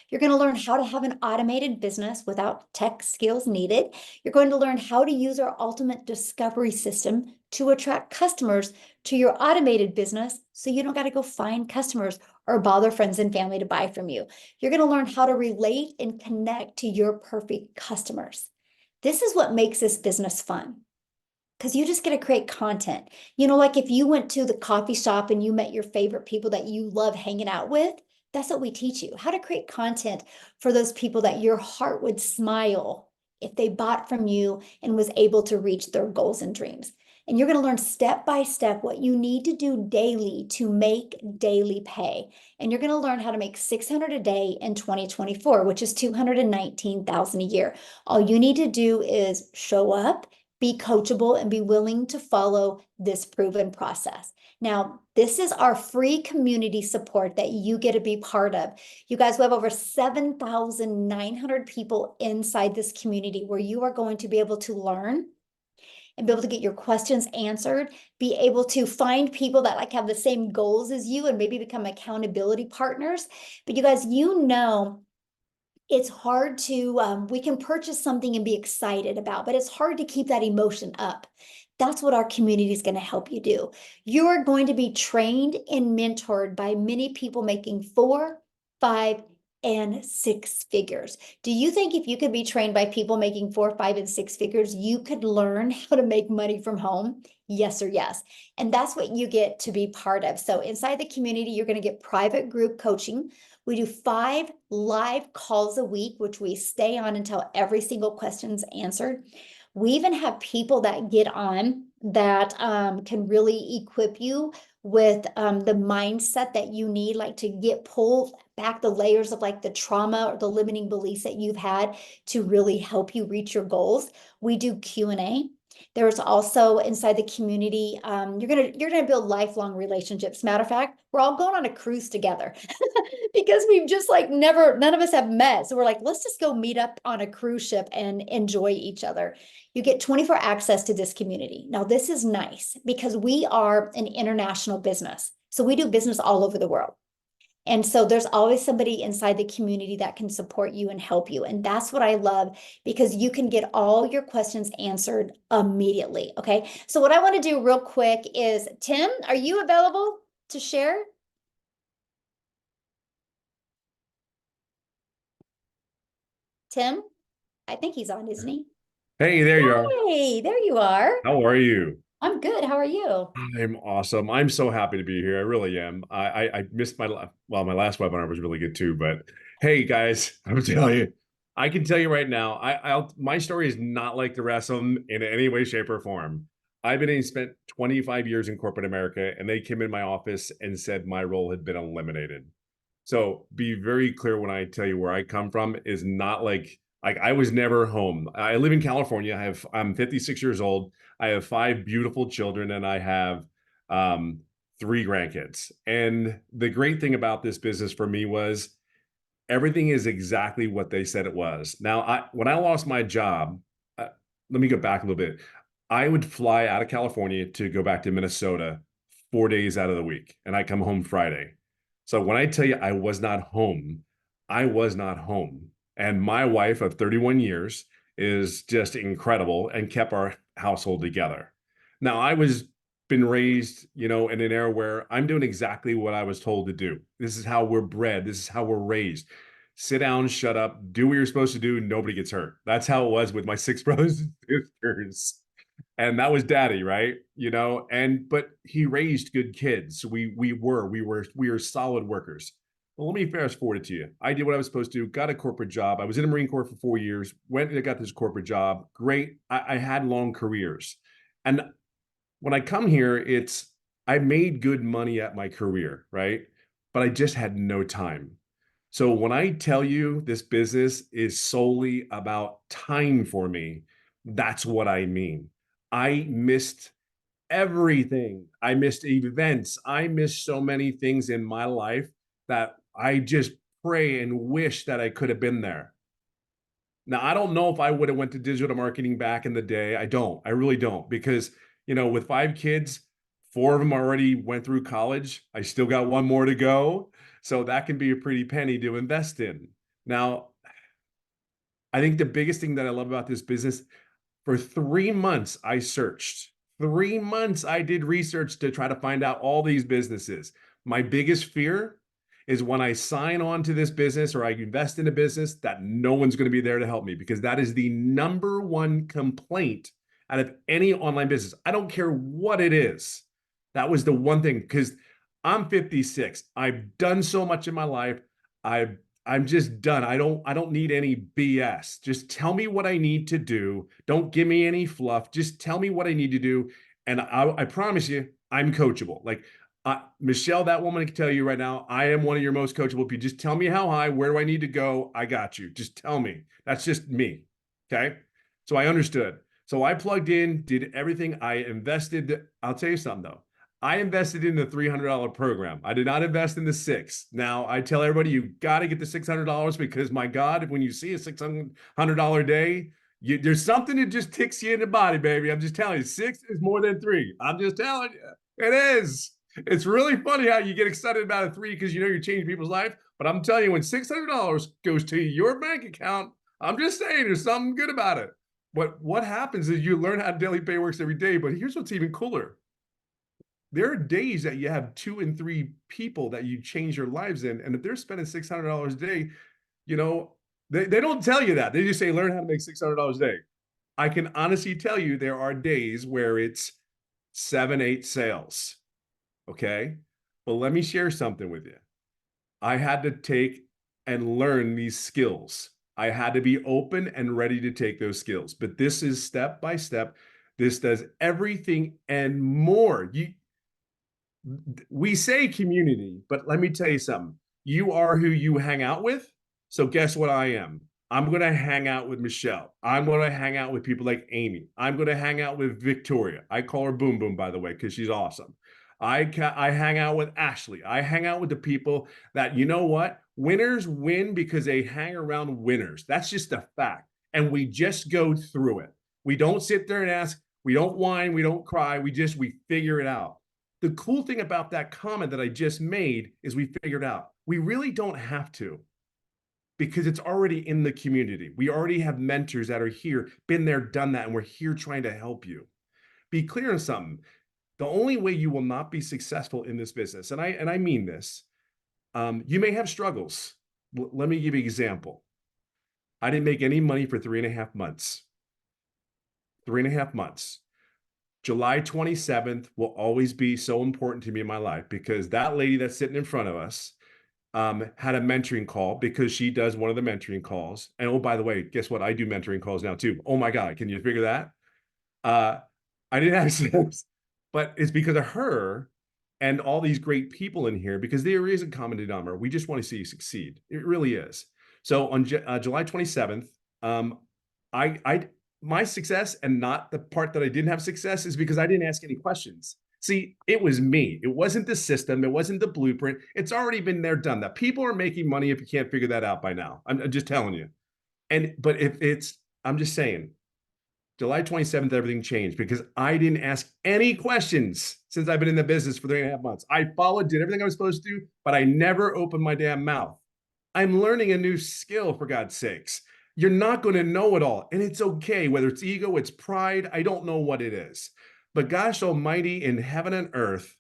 You're going to learn how to have an automated business without tech skills needed. You're going to learn how to use our ultimate discovery system to attract customers to your automated business so you don't got to go find customers or bother friends and family to buy from you. You're going to learn how to relate and connect to your perfect customers. This is what makes this business fun, because you just get to create content. You know, like if you went to the coffee shop and you met your favorite people that you love hanging out with, that's what we teach you, how to create content for those people that your heart would smile if they bought from you and was able to reach their goals and dreams. And you're going to learn step by step what you need to do daily to make daily pay. And you're going to learn how to make 600 a day in 2024, which is 219,000 a year. All you need to do is show up, be coachable, and be willing to follow this proven process. Now, this is our free community support that you get to be part of. You guys, we have over 7,900 people inside this community where you are going to be able to learn and be able to get your questions answered, be able to find people that like have the same goals as you and maybe become accountability partners. But you guys, you know, it's hard to, we can purchase something and be excited about, but it's hard to keep that emotion up. That's what our community is going to help you do. You are going to be trained and mentored by many people making 4, 5, and 6 figures. Do you think if you could be trained by people making 4, 5, and 6 figures, you could learn how to make money from home? Yes or yes. And that's what you get to be part of. So inside the community, you're going to get private group coaching. We do 5 live calls a week, which we stay on until every single question's answered. We even have people that get on that can really equip you with the mindset that you need, like to get pulled back the layers of like the trauma or the limiting beliefs that you've had to really help you reach your goals. We do Q&A. There's also inside the community, you're gonna build lifelong relationships. Matter of fact, we're all going on a cruise together because we've just like none of us have met. So we're like, let's just go meet up on a cruise ship and enjoy each other. You get 24 access to this community. Now, this is nice because we are an international business. So we do business all over the world. And so there's always somebody inside the community that can support you and help you. And that's what I love, because you can get all your questions answered immediately. Okay. So what I want to do real quick is, Tim, are you available to share? Tim, I think he's on, isn't he? Hey, there you are. Hey, there you are. How are you? I'm good. How are you? I'm awesome. I'm so happy to be here. I really am. I missed my last webinar was really good too. But hey, guys, I'm telling you, I can tell you right now, my story is not like the rest of them in any way, shape, or form. Spent 25 years in corporate America, and they came in my office and said my role had been eliminated. So be very clear when I tell you where I come from is not like I was never home. I live in California. I'm 56 years old. I have 5 beautiful children, and I have 3 grandkids. And the great thing about this business for me was everything is exactly what they said it was. Now, when I lost my job, let me go back a little bit. I would fly out of California to go back to Minnesota 4 days out of the week, and I come home Friday. So when I tell you I was not home, I was not home. And my wife of 31 years is just incredible and kept our household together. Now, I was been raised, in an era where I'm doing exactly what I was told to do. This is how we're bred. This is how we're raised. Sit down, shut up, do what you're supposed to do. Nobody gets hurt. That's how it was with my 6 brothers and sisters. And that was daddy, right? But he raised good kids. We were solid workers. Well, let me fast forward it to you. I did what I was supposed to do, got a corporate job. I was in the Marine Corps for 4 years, went and got this corporate job. Great. I had long careers. And when I come here, I made good money at my career, right? But I just had no time. So when I tell you this business is solely about time for me, that's what I mean. I missed everything. I missed events. I missed so many things in my life that I just pray and wish that I could have been there. Now, I don't know if I would have went to digital marketing back in the day. I don't. I really don't, because, with 5 kids, 4 of them already went through college. I still got 1 more to go. So that can be a pretty penny to invest in. Now, I think the biggest thing that I love about this business, for 3 months, I searched. 3 months, I did research to try to find out all these businesses. My biggest fear is when I sign on to this business or I invest in a business, that no one's going to be there to help me, because that is the number one complaint out of any online business. I don't care what it is. That was the one thing, because I'm 56. I've done so much in my life. I'm just done. I don't need any BS. Just tell me what I need to do. Don't give me any fluff. Just tell me what I need to do. And I promise you, I'm coachable. Like Michelle, that woman can tell you right now, I am one of your most coachable people. Just tell me how high, where do I need to go? I got you. Just tell me. That's just me. Okay. So I understood. So I plugged in, did everything. I invested. I'll tell you something though. I invested in the $300 program. I did not invest in the 6. Now I tell everybody, you got to get the $600 because my God, when you see a $600 day, there's something that just ticks you in the body, baby. I'm just telling you, 6 is more than 3. I'm just telling you, it is. It's really funny how you get excited about a 3 because you're changing people's life. But I'm telling you, when $600 goes to your bank account, I'm just saying there's something good about it. But what happens is you learn how daily pay works every day. But here's what's even cooler. There are days that you have 2 and 3 people that you change your lives in. And if they're spending $600 a day, they don't tell you that. They just say, learn how to make $600 a day. I can honestly tell you there are days where it's 7, 8 sales. Okay. Well, let me share something with you. I had to take and learn these skills. I had to be open and ready to take those skills. But this is step by step. This does everything and more. We say community, but let me tell you something. You are who you hang out with. So guess what I am? I'm going to hang out with Michelle. I'm going to hang out with people like Amy. I'm going to hang out with Victoria. I call her Boom Boom, by the way, because she's awesome. I hang out with Ashley. I hang out with the people that, you know what? Winners win because they hang around winners. That's just a fact. And we just go through it. We don't sit there and ask. We don't whine. We don't cry. We figure it out. The cool thing about that comment that I just made is we figured out we really don't have to, because it's already in the community. We already have mentors that are here, been there, done that, and we're here trying to help you. Be clear on something. The only way you will not be successful in this business, and I mean this, you may have struggles. Let me give you an example. I didn't make any money for 3.5 months. 3.5 months. July 27th will always be so important to me in my life, because that lady that's sitting in front of us had a mentoring call, because she does one of the mentoring calls. And oh, by the way, guess what? I do mentoring calls now too. Oh my God, can you figure that? I didn't have sense, but it's because of her and all these great people in here, because there is a common denominator. We just want to see you succeed. It really is. So on July 27th, my success, and not the part that I didn't have success, is because I didn't ask any questions. See, it was me. It wasn't the system. It wasn't the blueprint. It's already been there, done that. People are making money if you can't figure that out by now. I'm just telling you. But if it's, I'm just saying, July 27th, everything changed because I didn't ask any questions since I've been in the business for 3.5 months. I followed, did everything I was supposed to do, but I never opened my damn mouth. I'm learning a new skill, for God's sakes. You're not going to know it all. And it's okay, whether it's ego, it's pride. I don't know what it is. But gosh almighty, in heaven and earth,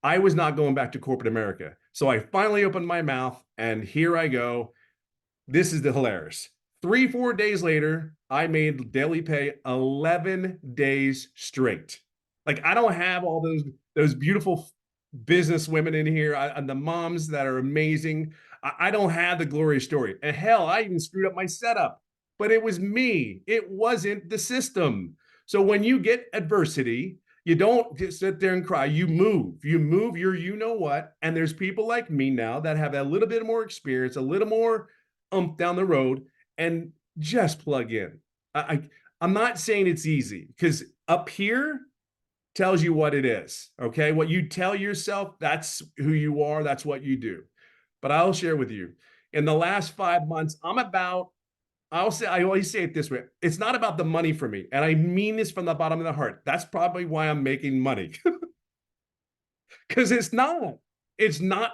I was not going back to corporate America. So I finally opened my mouth and here I go. This is the hilarious. 3-4 days later, I made daily pay 11 days straight. Like I don't have all those beautiful business women in here and the moms that are amazing. I don't have the glorious story. And hell, I even screwed up my setup, but it was me. It wasn't the system. So when you get adversity, you don't just sit there and cry. You move your, you know what? And there's people like me now that have a little bit more experience, a little more down the road, and just plug in. I'm not saying it's easy because up here tells you what it is. Okay. What you tell yourself, that's who you are. That's what you do. But I'll share with you in the last 5 months, I always say it this way. It's not about the money for me. And I mean this from the bottom of the heart. That's probably why I'm making money. Because it's not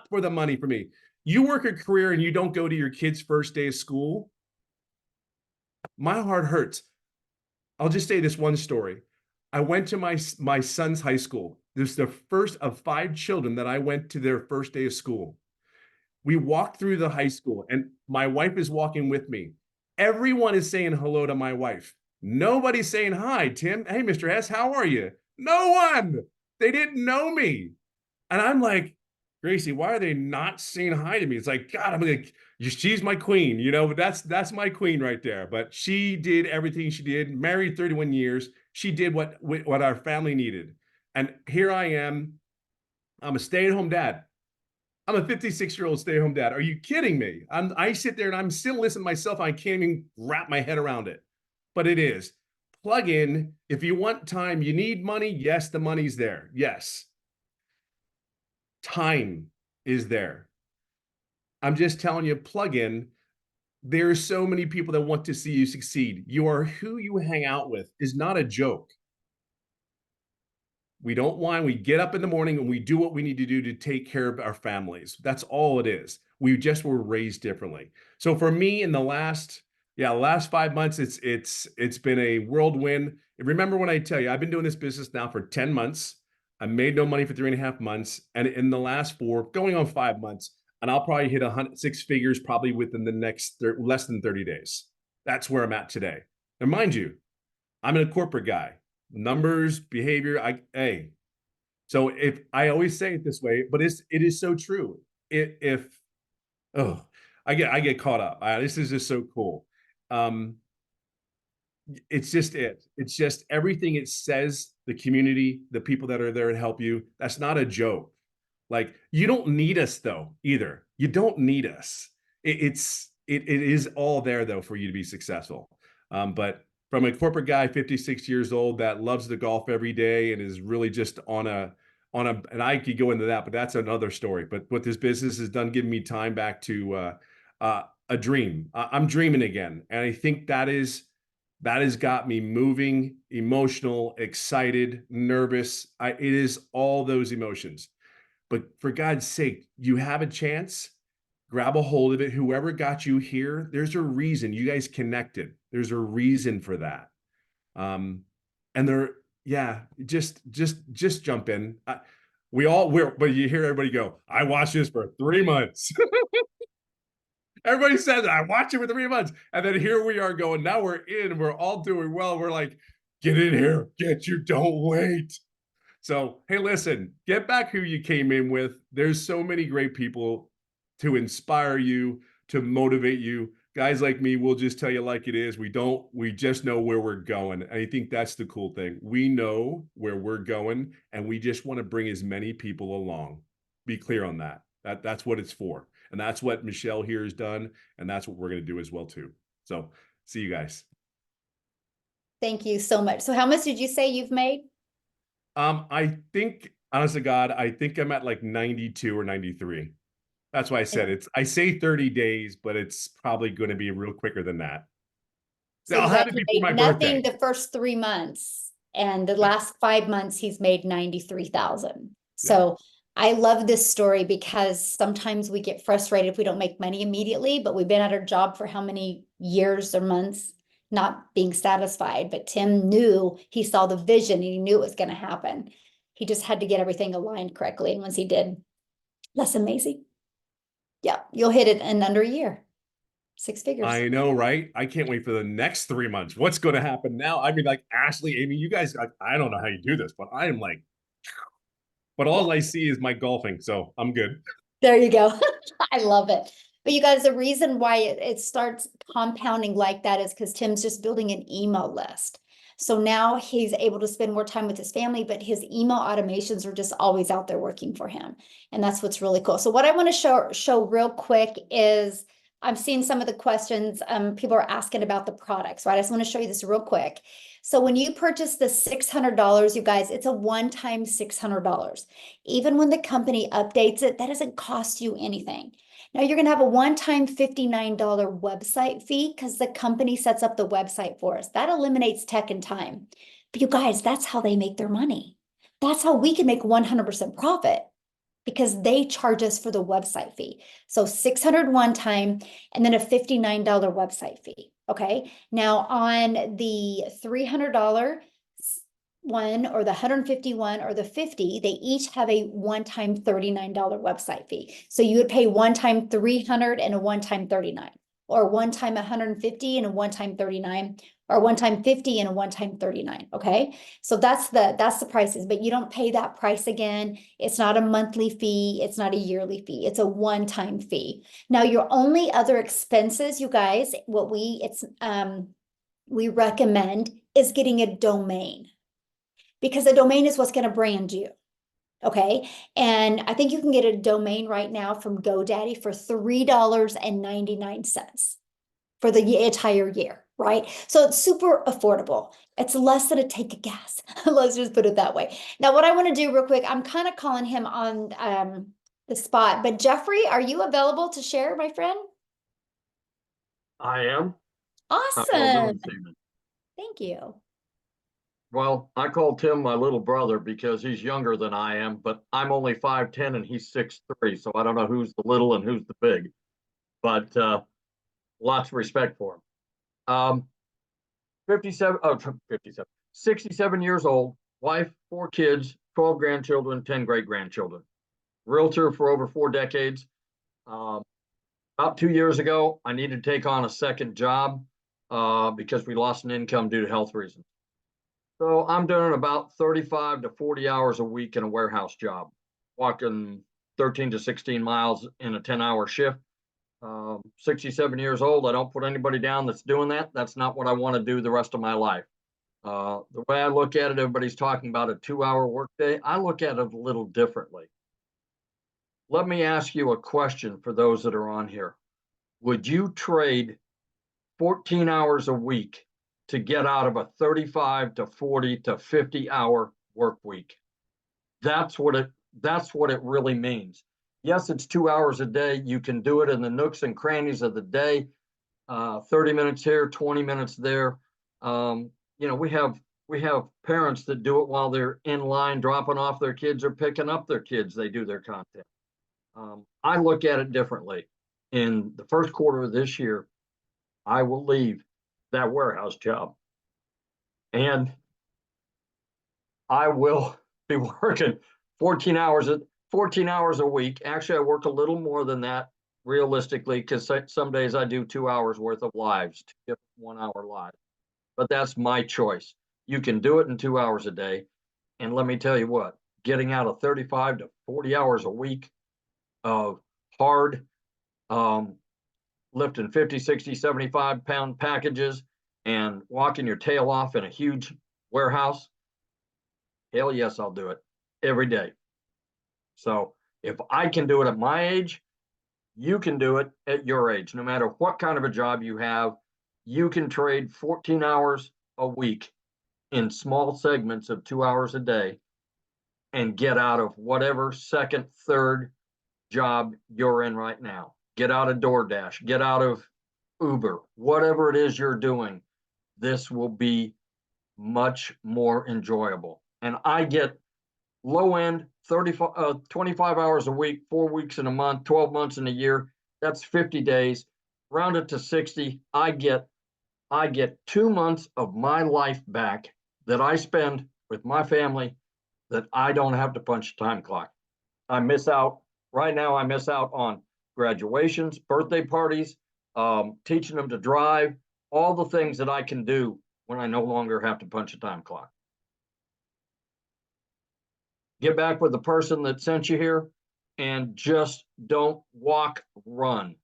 for the money for me. You work a career and you don't go to your kid's first day of school. My heart hurts. I'll just say this one story. I went to my son's high school. This is the first of 5 children that I went to their first day of school. We walked through the high school and my wife is walking with me. Everyone is saying hello to my wife. Nobody's saying hi, Tim. Hey, Mr. S, how are you? No one. They didn't know me. And I'm like, Gracie, why are they not saying hi to me? It's like, God, I'm like, she's my queen, but that's my queen right there. But she did everything she did, married 31 years. She did what our family needed. And here I am. I'm a stay-at-home dad. I'm a 56-year-old stay-at-home dad. Are you kidding me? I sit there and I'm still listening to myself. I can't even wrap my head around it. But it is. Plug in. If you want time, you need money. Yes, the money's there. Yes. Time is there. I'm just telling you, plug in. There's so many people that want to see you succeed. You are who you hang out with is not a joke. We don't whine. We get up in the morning and we do what we need to do to take care of our families. That's all it is. We just were raised differently. So for me, in the last 5 months, it's been a whirlwind. And remember when I tell you, I've been doing this business now for 10 months. I made no money for 3.5 months. And in the last 4, going on 5 months, and I'll probably hit 6 figures probably within the next less than 30 days. That's where I'm at today. And mind you, I'm a corporate guy. Numbers, behavior, so if I always say it this way, but it is so true. I get caught up. This is just so cool. It's just everything it says, the community, the people that are there to help you. That's not a joke. Like you don't need us though either. You don't need us. It is all there though for you to be successful. But from a corporate guy, 56 years old, that loves the golf every day and is really just and I could go into that, but that's another story. But what this business has done, giving me time back to a dream. I'm dreaming again. And I think that has got me moving, emotional, excited, nervous. It is all those emotions. But for God's sake, you have a chance, grab a hold of it. Whoever got you here, there's a reason you guys connected. There's a reason for that. Just jump in. But you hear everybody go, I watched this for 3 months. Everybody says I watched it for 3 months. And then here we are going, now we're in, we're all doing well. We're like, get in here, don't wait. So, hey, listen, get back who you came in with. There's so many great people to inspire you, to motivate you. Guys like me will just tell you like it is. We just know where we're going. And I think that's the cool thing. We know where we're going and we just want to bring as many people along. Be clear on that. That's what it's for. And that's what Michelle here has done. And that's what we're going to do as well too. So see you guys. Thank you so much. So how much did you say you've made? I think honest to God, I think I'm at like 92 or 93. That's why I said I say 30 days, but it's probably going to be real quicker than that. So I'll have it he before my made nothing birthday. the first 3 months, and the last 5 months he's made 93,000. So I love this story because sometimes we get frustrated if we don't make money immediately, but we've been at our job for how many years or months not being satisfied. But Tim knew, he saw the vision and he knew it was going to happen. He just had to get everything aligned correctly. And once he did, that's amazing. Yeah, you'll hit it in under a year. 6 figures. I know, right? I can't wait for the next 3 months. What's going to happen now? I mean, like Ashley, Amy, you guys, I don't know how you do this, but I am like, but all I see is my golfing, so I'm good. There you go. I love it. But you guys, the reason why it starts compounding like that is because Tim's just building an email list. So now he's able to spend more time with his family, but his email automations are just always out there working for him. And that's what's really cool. So what I want to show real quick is I'm seeing some of the questions people are asking about the products, right? I just want to show you this real quick. So when you purchase the $600, you guys, it's a one-time $600. Even when the company updates it, that doesn't cost you anything. Now you're going to have a one-time $59 website fee because the company sets up the website for us. That eliminates tech and time. But you guys, that's how they make their money. That's how we can make 100% profit because they charge us for the website fee. So 600 one time and then a $59 website fee. Okay. Now on the $300 one or the 151 or the 50, they each have a one-time $39 website fee. So you would pay one time 300 and a one-time 39, or one time 150 and a one-time 39, or one time 50 and a one-time 39. Okay. So that's the prices, but you don't pay that price again. It's not a monthly fee. It's not a yearly fee. It's a one-time fee. Now your only other expenses, you guys, we recommend is getting a domain, because a domain is what's going to brand you. Okay. And I think you can get a domain right now from GoDaddy for $3.99 for the entire year, right? So it's super affordable. It's less than a tank of gas. Let's just put it that way. Now, what I want to do real quick, I'm kind of calling him on the spot, but Jeffrey, are you available to share, my friend? I am. How y'all doing Awesome. this evening? Thank you. Well, I call Tim my little brother because he's younger than I am, but I'm only 5'10" and he's 6'3", so I don't know who's the little and who's the big, but lots of respect for him. 67 years old, wife, 4 kids, 12 grandchildren, 10 great-grandchildren. Realtor for over 4 decades. About 2 years ago, I needed to take on a second job because we lost an income due to health reasons. So I'm doing about 35 to 40 hours a week in a warehouse job, walking 13 to 16 miles in a 10-hour shift. 67 years old. I don't put anybody down that's doing that. That's not what I want to do the rest of my life. The way I look at it, everybody's talking about a 2-hour workday. I look at it a little differently. Let me ask you a question for those that are on here. Would you trade 14 hours a week to get out of a 35 to 40 to 50-hour work week? That's what it really means. Yes, it's 2 hours a day. You can do it in the nooks and crannies of the day. 30 minutes here, 20 minutes there. We have parents that do it while they're in line dropping off their kids or picking up their kids. They do their content. I look at it differently. In the first quarter of this year, I will leave that warehouse job, and I will be working 14 hours a week. Actually, I work a little more than that realistically, because some days I do 2 hours worth of lives to get 1 hour live. But that's my choice. You can do it in 2 hours a day. And let me tell you what, getting out of 35 to 40 hours a week of hard, lifting 50, 60, 75-pound packages and walking your tail off in a huge warehouse, hell yes, I'll do it every day. So if I can do it at my age, you can do it at your age. No matter what kind of a job you have, you can trade 14 hours a week in small segments of 2 hours a day and get out of whatever second, third job you're in right now. Get out of DoorDash, get out of Uber, whatever it is you're doing. This will be much more enjoyable. And I get low end 25 hours a week, 4 weeks in a month, 12 months in a year. That's 50 days. Round it to 60. I get 2 months of my life back that I spend with my family that I don't have to punch a time clock. I miss out right now. I miss out on graduations, birthday parties, teaching them to drive, all the things that I can do when I no longer have to punch a time clock. Get back with the person that sent you here and just don't walk, run.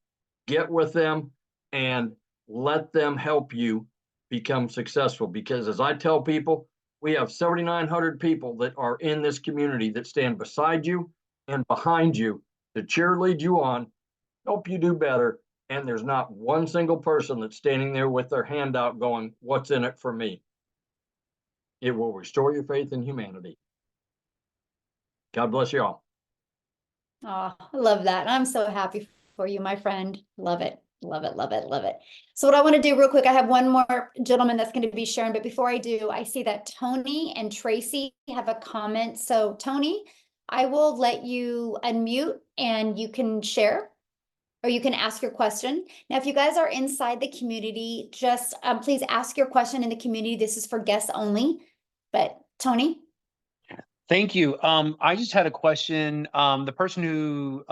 Get with them and let them help you become successful. Because as I tell people, we have 7,900 people that are in this community that stand beside you and behind you to cheerlead you on, help you do better. And there's not one single person that's standing there with their hand out going, what's in it for me? It will restore your faith in humanity. God bless you all. Oh, I love that. I'm so happy for you, my friend. Love it. Love it, love it, love it. So what I want to do real quick, I have one more gentleman that's going to be sharing, but before I do, I see that Tony and Tracy have a comment. So Tony, I will let you unmute and you can share or you can ask your question. Now, if you guys are inside the community, just please ask your question in the community. This is for guests only, but Tony. Thank you. I just had a question. The person who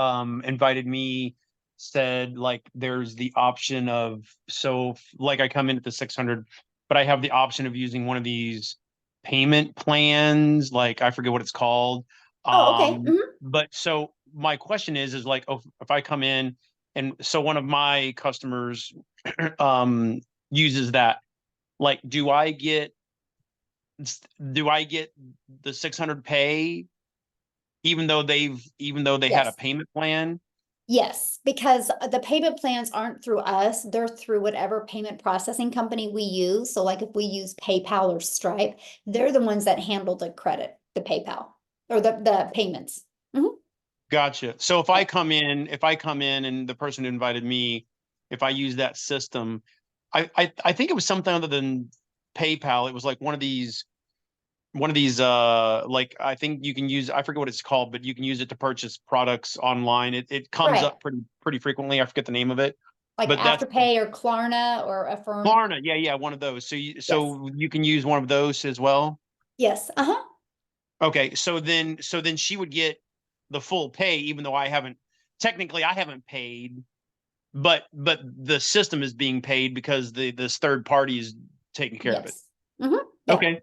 invited me said like there's the option of, so like I come in at the 600, but I have the option of using one of these payment plans, like I forget what it's called. Oh, okay. But so my question is like, oh, if I come in and so one of my customers uses that, like, do I get the 600 pay even though they had a Yes. payment plan? Yes, because the payment plans aren't through us, they're through whatever payment processing company we use. So like if we use PayPal or Stripe, they're the ones that handle the credit, the PayPal or the payments. Gotcha. So if I come in and the person who invited me, if I use that system, I think it was something other than PayPal. It was like one of these like I think you can use, I forget what it's called, but you can use it to purchase products online. It comes Right. up pretty frequently. I forget the name of it. Like But that's Afterpay or Klarna or Affirm. Klarna. Yeah, one of those. So you can use one of those as well. Yes. Okay, so then she would get the full pay, even though I haven't paid, but the system is being paid because this third party is taking care of it. Yeah. Okay.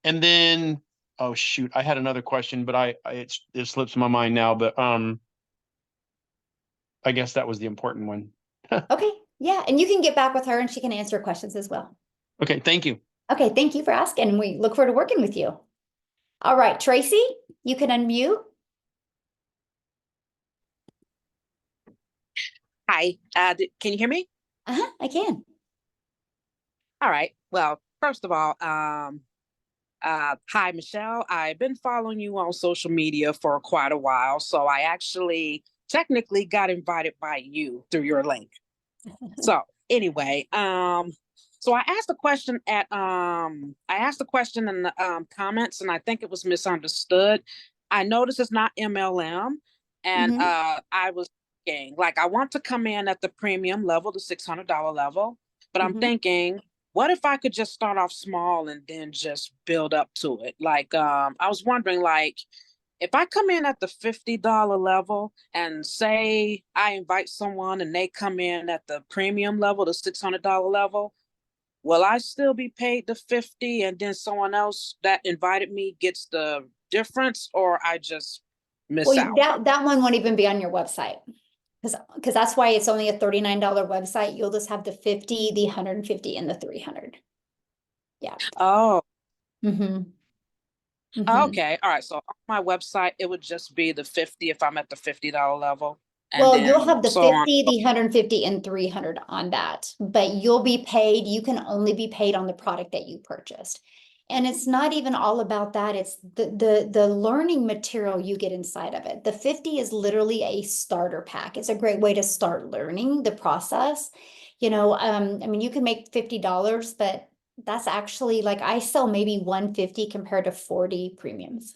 And then, oh shoot, I had another question, but it slips my mind now. But I guess that was the important one. Okay. Yeah, and you can get back with her and she can answer questions as well. Okay, thank you. Okay, thank you for asking. And we look forward to working with you. All right, Tracy, you can unmute. Hi, can you hear me? I can. All right. Well, first of all, hi, Michelle. I've been following you on social media for quite a while, so I actually technically got invited by you through your link. So anyway, so I asked a question in the comments, and I think it was misunderstood. I noticed it's not MLM, and I was thinking, like, I want to come in at the premium level, the $600 level, but I'm thinking, what if I could just start off small and then just build up to it? Like, I was wondering, like, if I come in at the $50 level and say I invite someone and they come in at the premium level, the $600 level, will I still be paid the 50 and then someone else that invited me gets the difference, or I just miss out? That one won't even be on your website. Because that's why it's only a $39 website. You'll just have the 50, the 150, and the 300. Yeah. Oh. Okay. All right. So on my website, it would just be the 50 if I'm at the $50 level. Well, you'll have the 50, the 150, and 300 on that, but you'll be paid. You can only be paid on the product that you purchased. And it's not even all about that. It's the learning material you get inside of it. The 50 is literally a starter pack. It's a great way to start learning the process. You know, I mean, you can make $50, but that's actually like I sell maybe 150 compared to 40 premiums.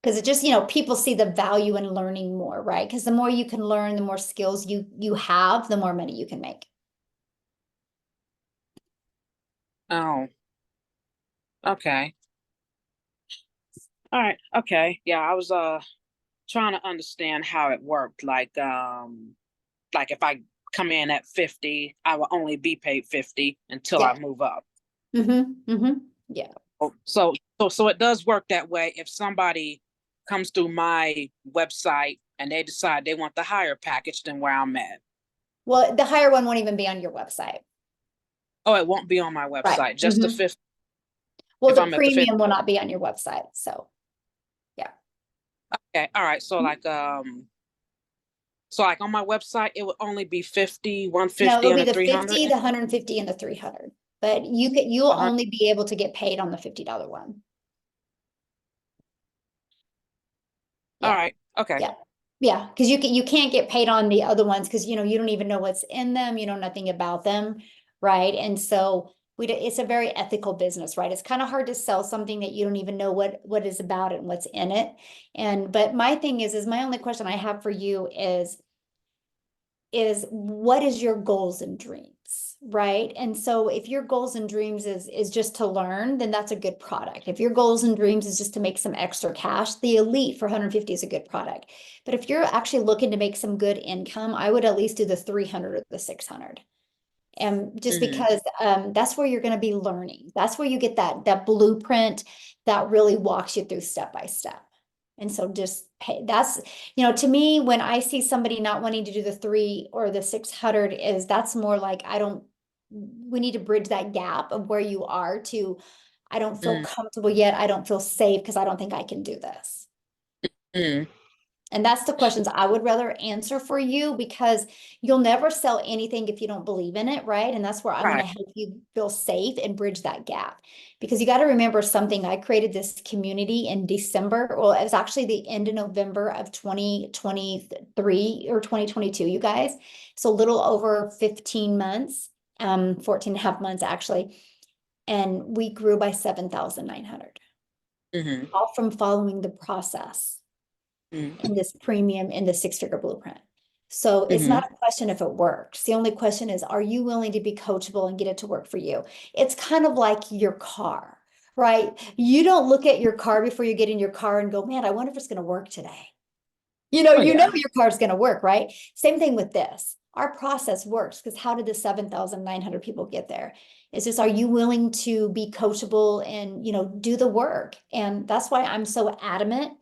Because it just, you know, people see the value in learning more, right? Because the more you can learn, the more skills you have, the more money you can make. Oh, okay. All right. Okay. Yeah, I was trying to understand how it worked. Like if I come in at 50, I will only be paid 50 until Yeah. I move up. Yeah. So it does work that way. If somebody comes through my website and they decide they want the higher package than where I'm at. Well, the higher one won't even be on your website. Oh, it won't be on my website, Right. just the 50. Well, if the I'm at the 50. premium will not be on your website. So, yeah. Okay. All right. So like on my website, it would only be 50, No, 150, it'll be and a the 300. 50, the 150, and the 300. But you'll 100. only be able to get paid on the $50 one. All Yeah. right. Okay. Yeah. Yeah. Because you can't get paid on the other ones because you don't even know what's in them. You know nothing about them. Right. And so it's a very ethical business, right? It's kind of hard to sell something that you don't even know what is about it and what's in it. But my thing is my only question I have for you is what is your goals and dreams, right? And so if your goals and dreams is just to learn, then that's a good product. If your goals and dreams is just to make some extra cash, the Elite for 150 is a good product. But if you're actually looking to make some good income, I would at least do the 300 or the 600. And just because that's where you're going to be learning. That's where you get that blueprint that really walks you through step by step. And so just pay, that's, to me, when I see somebody not wanting to do the 3 or the 600 that's more like, we need to bridge that gap of where you are to, I don't feel comfortable yet. I don't feel safe because I don't think I can do this. And that's the questions I would rather answer for you because you'll never sell anything if you don't believe in it, right? And that's where I'm going to help you feel safe and bridge that gap. Because you got to remember something, I created this community in December. Well, it was actually the end of November of 2023 or 2022, you guys. So a little over 15 months, 14 and a half months actually. And we grew by 7,900. All from following the process. In this premium in the 6-figure blueprint. So it's not a question if it works. The only question is, are you willing to be coachable and get it to work for you? It's kind of like your car, right? You don't look at your car before you get in your car and go, man, I wonder if it's going to work today. You know your car's going to work, right? Same thing with this. Our process works because how did the 7,900 people get there? It's just, are you willing to be coachable and, do the work? And that's why I'm so adamant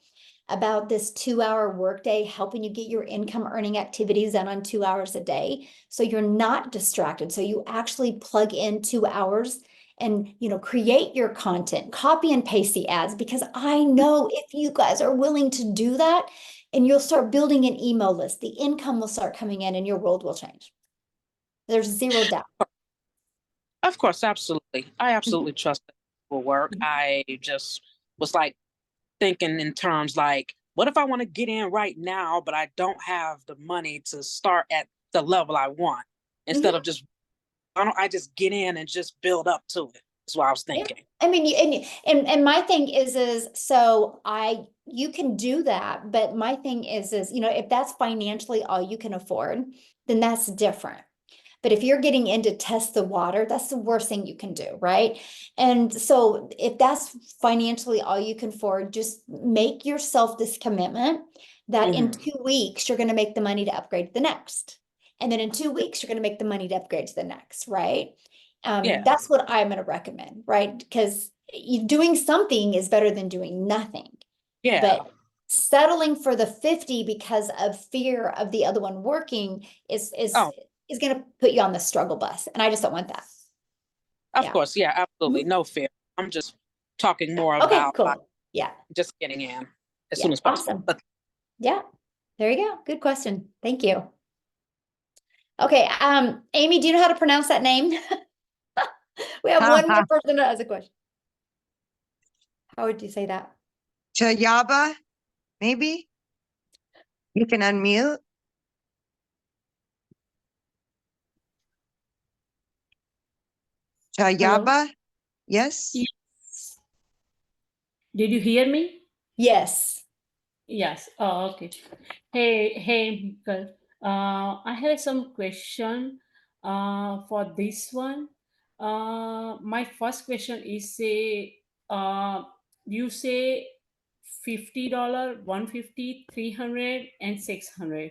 about this 2-hour workday, helping you get your income earning activities done on 2 hours a day. So you're not distracted. So you actually plug in 2 hours and, create your content, copy and paste the ads, because I know if you guys are willing to do that and you'll start building an email list, the income will start coming in and your world will change. There's zero doubt. Of course, absolutely. I absolutely trust that it will work. I just was like, thinking in terms like, what if I want to get in right now, but I don't have the money to start at the level I want? Instead of just, why don't I just get in and just build up to it? That's what I was thinking. Yeah. I mean, and my thing is so you can do that, but my thing is, if that's financially all you can afford, then that's different. But if you're getting in to test the water, that's the worst thing you can do, right? And so if that's financially all you can afford, just make yourself this commitment that in 2 weeks, you're going to make the money to upgrade to the next. And then in 2 weeks, you're going to make the money to upgrade to the next, right? That's what I'm going to recommend, right? Because doing something is better than doing nothing. Yeah. But settling for the 50 because of fear of the other one working is going to put you on the struggle bus. And I just don't want that. Of course. Yeah, absolutely. No fear. I'm just talking more about cool. Just getting in as soon as possible. Awesome. Yeah. There you go. Good question. Thank you. Okay. Amy, do you know how to pronounce that name? We have have one more person that has a question. How would you say that? Chayaba, maybe? You can unmute. Chayaba, yes? Yes. Did you hear me? Yes. Yes. Oh, okay. Hey, Mikkel. I have some question for this one. My first question is say, you say $50, 150, 300, and 600.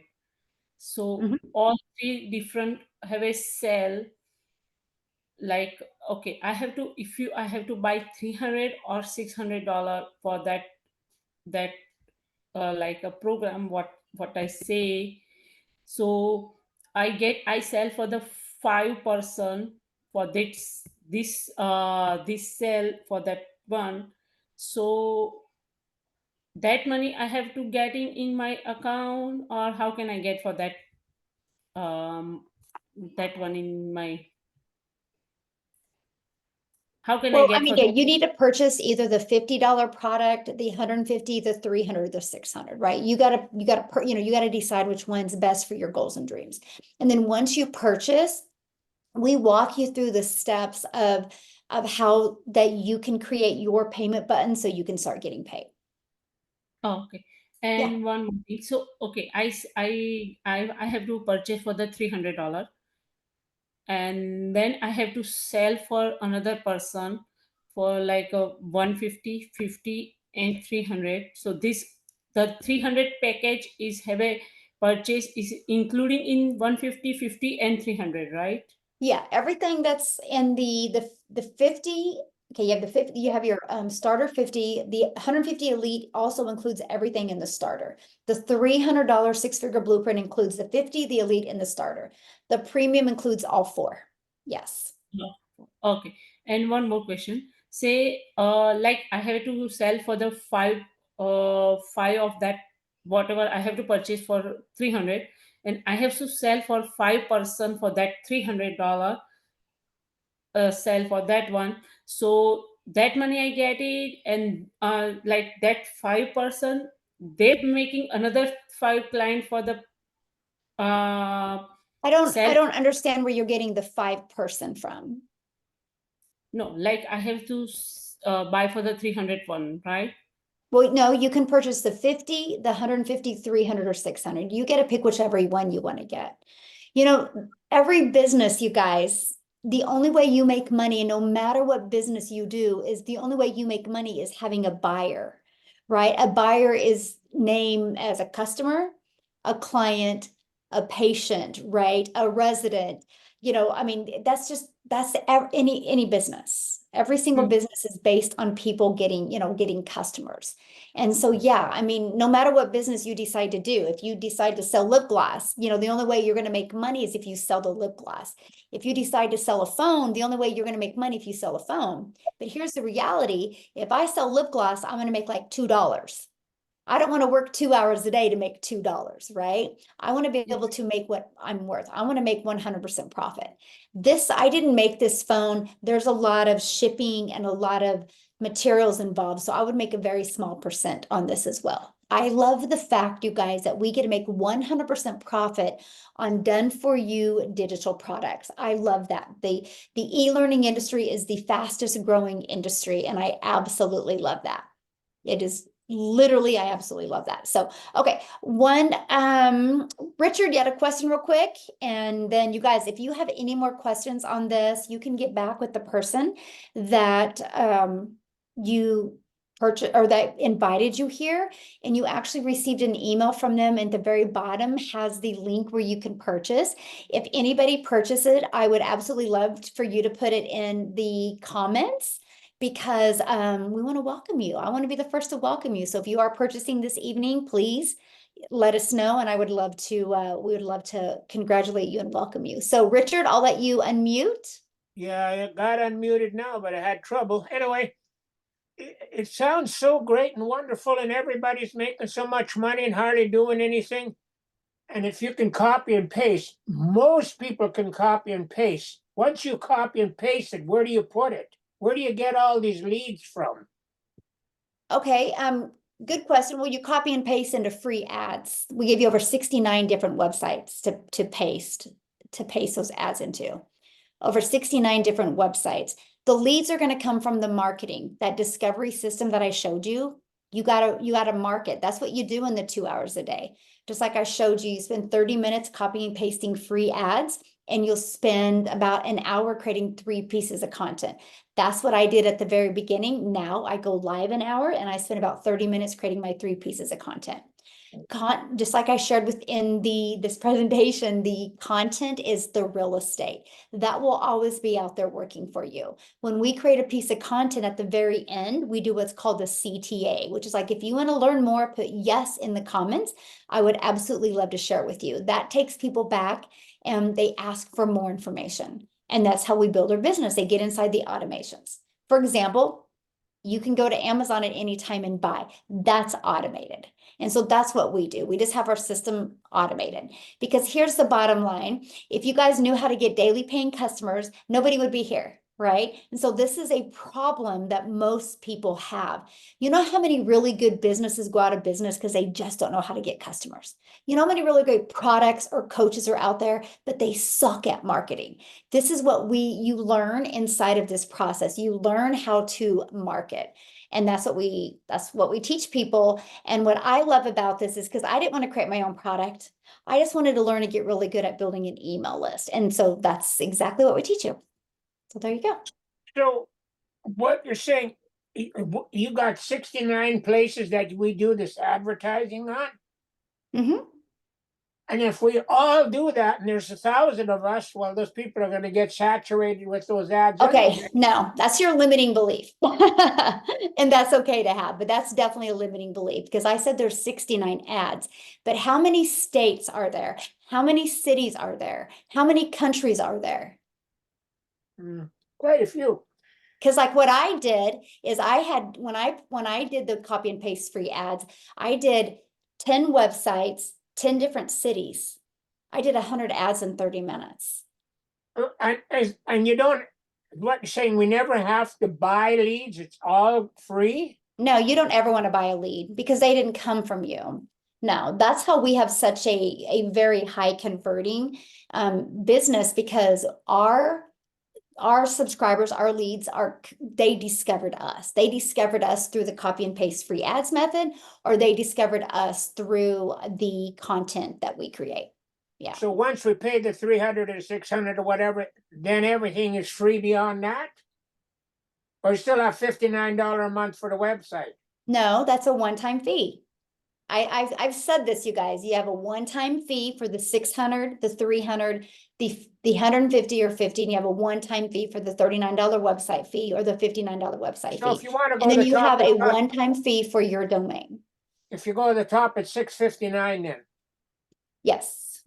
So Mhm. all three different have a sale. Like, okay, I have to buy 300 or $600 for that like a program, what I say. So I sell for the 5 person for this sell for that one. So that money I have to get in my account, or how can I get for um that one in my, how can I Well, I get mean, for yeah, you need to purchase either the $50 product, the 150, the 300, the 600, right? You gotta, you gotta decide which one's best for your goals and dreams. And then once you purchase, we walk you through the steps of how that you can create your payment button so you can start getting paid. Oh, okay. Yeah. And one more thing. So, okay, I have to purchase for the $300, and then I have to sell for another person for like a 150, 50, and 300. So the 300 package is have a purchase is including in 150, 50, and 300, right? Yeah, everything that's in the 50, okay, you have the 50, you have your starter 50, the 150 elite also includes everything in the starter. The $300 six-figure blueprint includes the 50, the elite, and the starter. The premium includes all four. Yes. No. Okay. And one more question. Say, like I have to sell for the five of that, whatever I have to purchase for 300, and I have to sell for 5 person for that $300 sell for that one. So that money I get it, and like that 5 person, they're making another 5 client for the I sell. don't understand where you're getting the 5 person from. No, like I have to buy for the 300 one, right? Well, no, you can purchase the 50, the 150, 300, or 600. You get to pick whichever one you want to get. You know, every business, you guys, the only way you make money, no matter what business you do, is the only way you make money is having a buyer, right? A buyer is named as a customer, a client, a patient, right? A resident. You know, I mean, that's any business. Every single business is based on people getting customers. And so, yeah, I mean, no matter what business you decide to do, if you decide to sell lip gloss, the only way you're going to make money is if you sell the lip gloss. If you decide to sell a phone, the only way you're going to make money if you sell a phone. But here's the reality. If I sell lip gloss, I'm going to make like $2. I don't want to work 2 hours a day to make $2, right? I want to be able to make what I'm worth. I want to make 100% profit. I didn't make this phone. There's a lot of shipping and a lot of materials involved. So I would make a very small percent on this as well. I love the fact, you guys, that we get to make 100% profit on done for you digital products. I love that. The e-learning industry is the fastest growing industry, and I absolutely love that. It is literally, I absolutely love that. So, okay, Richard, you had a question real quick, and then you guys, if you have any more questions on this, you can get back with the person that you purchased or that invited you here, and you actually received an email from them. At the very bottom has the link where you can purchase. If anybody purchases it, I would absolutely love for you to put it in the comments, because we want to welcome you. I want to be the first to welcome you. So if you are purchasing this evening, please let us know, and I would love to, we would love to congratulate you and welcome you. So Richard, I'll let you unmute. Yeah, I got unmuted now, but I had trouble. Anyway, it sounds so great and wonderful, and everybody's making so much money and hardly doing anything. And if you can copy and paste, most people can copy and paste once you copy and paste it, where do you put it? Where do you get all these leads from? Okay, good question. Well, you copy and paste into free ads. We give you over 69 different websites to paste those ads into. Over 69 different websites. The leads are going to come from the marketing, that discovery system that I showed you. You gotta market. That's what you do in the 2 hours a day. Just like I showed you, you spend 30 minutes copying and pasting free ads, and you'll spend about an hour creating 3 pieces of content. That's what I did at the very beginning. Now I go live an hour and I spend about 30 minutes creating my 3 pieces of content. Just like I shared within this presentation, the content is the real estate. That will always be out there working for you. When we create a piece of content at the very end, we do what's called the CTA, which is like, if you want to learn more, put yes in the comments. I would absolutely love to share it with you. That takes people back and they ask for more information. And that's how we build our business. They get inside the automations. For example, you can go to Amazon at any time and buy. That's automated. And so that's what we do. We just have our system automated, because here's the bottom line. If you guys knew how to get daily paying customers, nobody would be here, right? And so this is a problem that most people have. You know how many really good businesses go out of business because they just don't know how to get customers? You know how many really great products or coaches are out there, but they suck at marketing? This is what you learn inside of this process. You learn how to market. And that's what we teach people. And what I love about this is, because I didn't want to create my own product. I just wanted to learn and get really good at building an email list. And so that's exactly what we teach you. So there you go. So what you're saying, you got 69 places that we do this advertising on? Mm-hmm. And if we all do that, and there's 1,000 of us, well, those people are going to get saturated with those ads. Okay, anyway. no, that's your limiting belief. And that's okay to have, but that's definitely a limiting belief, because I said there's 69 ads, but how many states are there? How many cities are there? How many countries are there? Quite a few. Because like what I did is I had, when I did the copy and paste free ads, I did 10 websites, 10 different cities. I did 100 ads in 30 minutes. And you don't, what you're saying, we never have to buy leads, it's all free? No, you don't ever want to buy a lead because they didn't come from you. No, that's how we have such a very high converting business, because our subscribers, our leads, they discovered us. They discovered us through the copy and paste free ads method, or they discovered us through the content that we create. Yeah. So once we pay the 300 or 600 or whatever, then everything is free beyond that? Or you still have $59 a month for the website? No, that's a one-time fee. I've said this, you guys. You have a one-time fee for the 600, the 300, the 150 or 50, and you have a one-time fee for the $39 website fee or the $59 website So fee. if you want to go And to then the you top, have a one-time fee for your domain. if you go to the top, it's $659 then. Yes.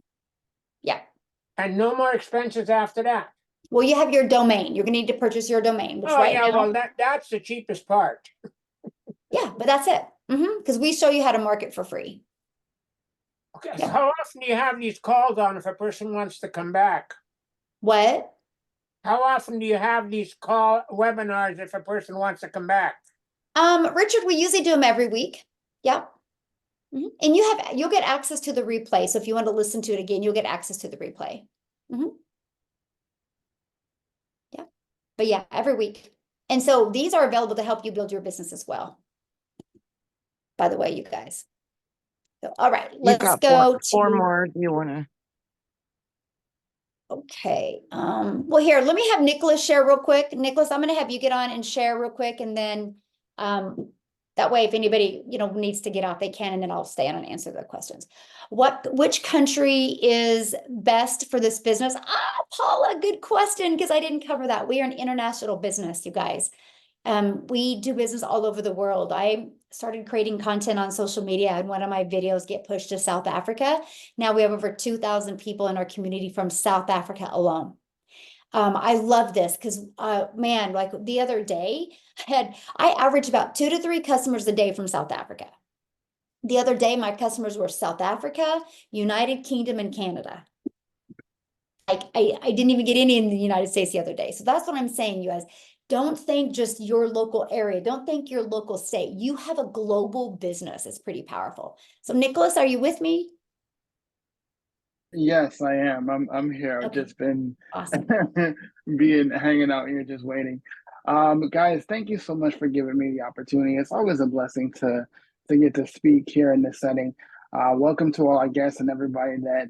Yeah. And no more expenses after that. Well, you have your domain. You're gonna need to purchase your domain, which Oh right yeah, now, well that's the cheapest part. yeah, but that's it. Because we show you how to market for free. Okay, Yeah. so how often do you have these calls on if a person wants to come back? What? How often do you have these webinars if a person wants to come back? Richard, we usually do them every week. Yep. And you'll get access to the replay. So if you want to listen to it again, you'll get access to the replay. Yeah. But yeah, every week. And so these are available to help you build your business as well. By the way, you guys. So, all right, You've let's got go four to more. Do you want to? Okay. Well, here, let me have Nicholas share real quick. Nicholas, I'm going to have you get on and share real quick, and then that way, if anybody needs to get off, they can, and then I'll stay on and answer their questions. Which country is best for this business? Paula, good question, because I didn't cover that. We are an international business, you guys. We do business all over the world. I started creating content on social media, and one of my videos get pushed to South Africa. Now we have over 2,000 people in our community from South Africa alone. I love this because, man, like the other day, I averaged about 2 to 3 customers a day from South Africa. The other day, my customers were South Africa, United Kingdom, and Canada. I didn't even get any in the United States the other day. So that's what I'm saying, you guys. Don't think just your local area. Don't think your local state. You have a global business. It's pretty powerful. So Nicholas, are you with me? Yes, I am. I'm here. I've Okay, just been awesome. hanging out here just waiting. Guys, thank you so much for giving me the opportunity. It's always a blessing to get to speak here in this setting. Welcome to all our guests and everybody that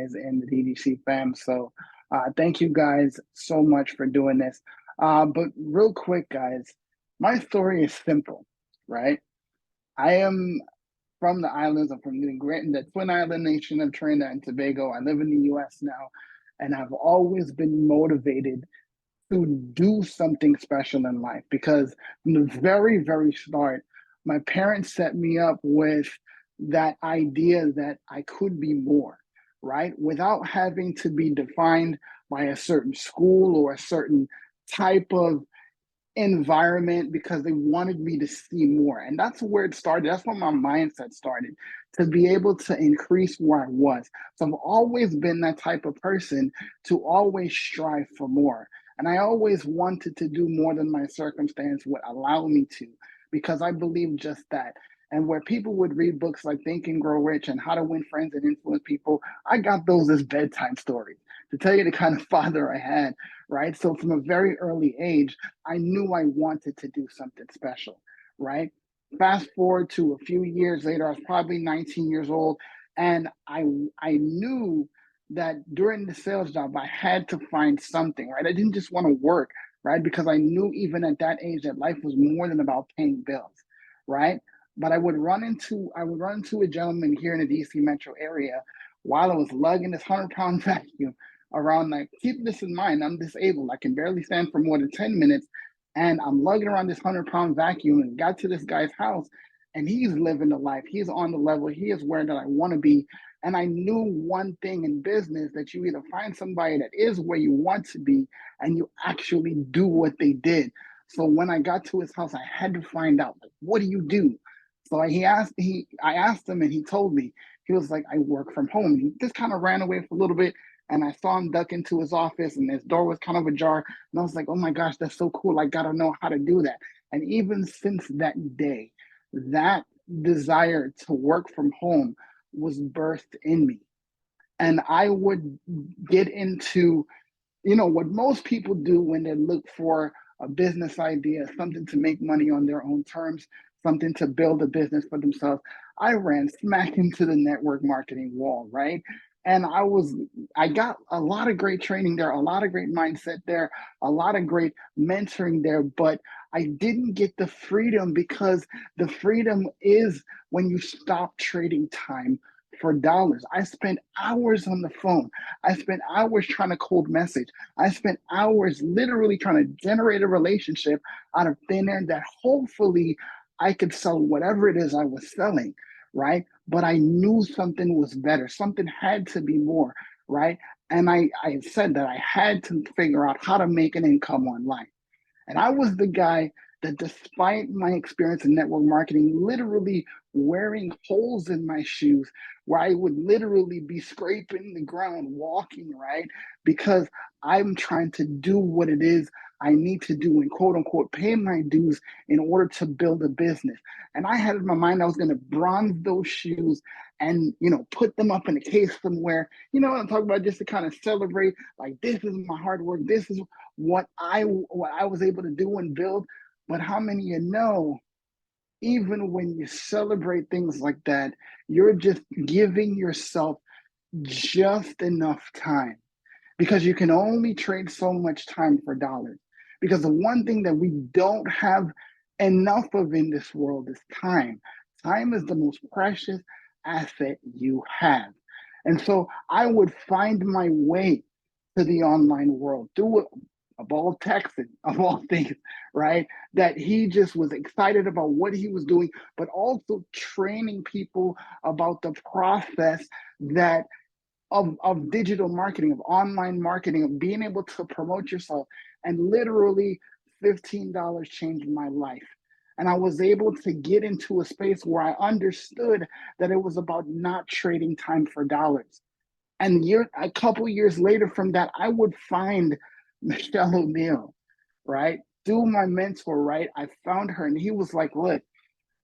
is in the DDC fam. So thank you guys so much for doing this. But real quick, guys, my story is simple, right? I am from the islands. I'm from the Twin Island nation of Trinidad and Tobago. I live in the US now, and I've always been motivated to do something special in life because from the very, very start, my parents set me up with that idea that I could be more, right? Without having to be defined by a certain school or a certain type of environment because they wanted me to see more. And that's where it started. That's where my mindset started to be able to increase where I was. So I've always been that type of person to always strive for more. And I always wanted to do more than my circumstance would allow me to, because I believe just that. And where people would read books like Think and Grow Rich and How to Win Friends and Influence People, I got those as bedtime stories to tell you the kind of father I had, right? So from a very early age, I knew I wanted to do something special, right? Fast forward to a few years later, I was probably 19 years old, and I knew that during the sales job, I had to find something, right? I didn't just want to work, right? Because I knew even at that age that life was more than about paying bills, right? But I would run into a gentleman here in the DC metro area while I was lugging this 100-pound vacuum around. Like, keep this in mind, I'm disabled. I can barely stand for more than 10 minutes. And I'm lugging around this 100-pound vacuum and got to this guy's house, and he's living the life. He's on the level. He is where that I want to be. And I knew one thing in business, that you either find somebody that is where you want to be and you actually do what they did. So when I got to his house, I had to find out, like, what do you do? So I asked him, and he told me. He was like, I work from home. He just kind of ran away for a little bit, and I saw him duck into his office, and his door was kind of ajar. And I was like, oh my gosh, that's so cool. I got to know how to do that. And even since that day, that desire to work from home was birthed in me. And I would get into, what most people do when they look for a business idea, something to make money on their own terms, something to build a business for themselves. I ran smack into the network marketing wall, right? And I got a lot of great training there, a lot of great mindset there, a lot of great mentoring there, but I didn't get the freedom, because the freedom is when you stop trading time for dollars. I spent hours on the phone. I spent hours trying to cold message. I spent hours literally trying to generate a relationship out of thin air that hopefully I could sell whatever it is I was selling, right? But I knew something was better. Something had to be more, right? And I said that I had to figure out how to make an income online. And I was the guy that, despite my experience in network marketing, literally wearing holes in my shoes, where I would literally be scraping the ground, walking, right? Because I'm trying to do what it is I need to do and, quote unquote, pay my dues in order to build a business. And I had in my mind I was going to bronze those shoes and, put them up in a case somewhere, I'm talking about, just to kind of celebrate, like, this is my hard work. This is what I was able to do and build. But how many even when you celebrate things like that, you're just giving yourself just enough time, because you can only trade so much time for dollars. Because the one thing that we don't have enough of in this world is time. Time is the most precious asset you have. And so I would find my way to the online world through a ball texting, of all things, right? That he just was excited about what he was doing, but also training people about the process that of digital marketing, of online marketing, of being able to promote yourself. And literally $15 changed my life. And I was able to get into a space where I understood that it was about not trading time for dollars. And a couple years later from that, I would find Michelle O'Neill, right? Through my mentor, right? I found her and he was like, look,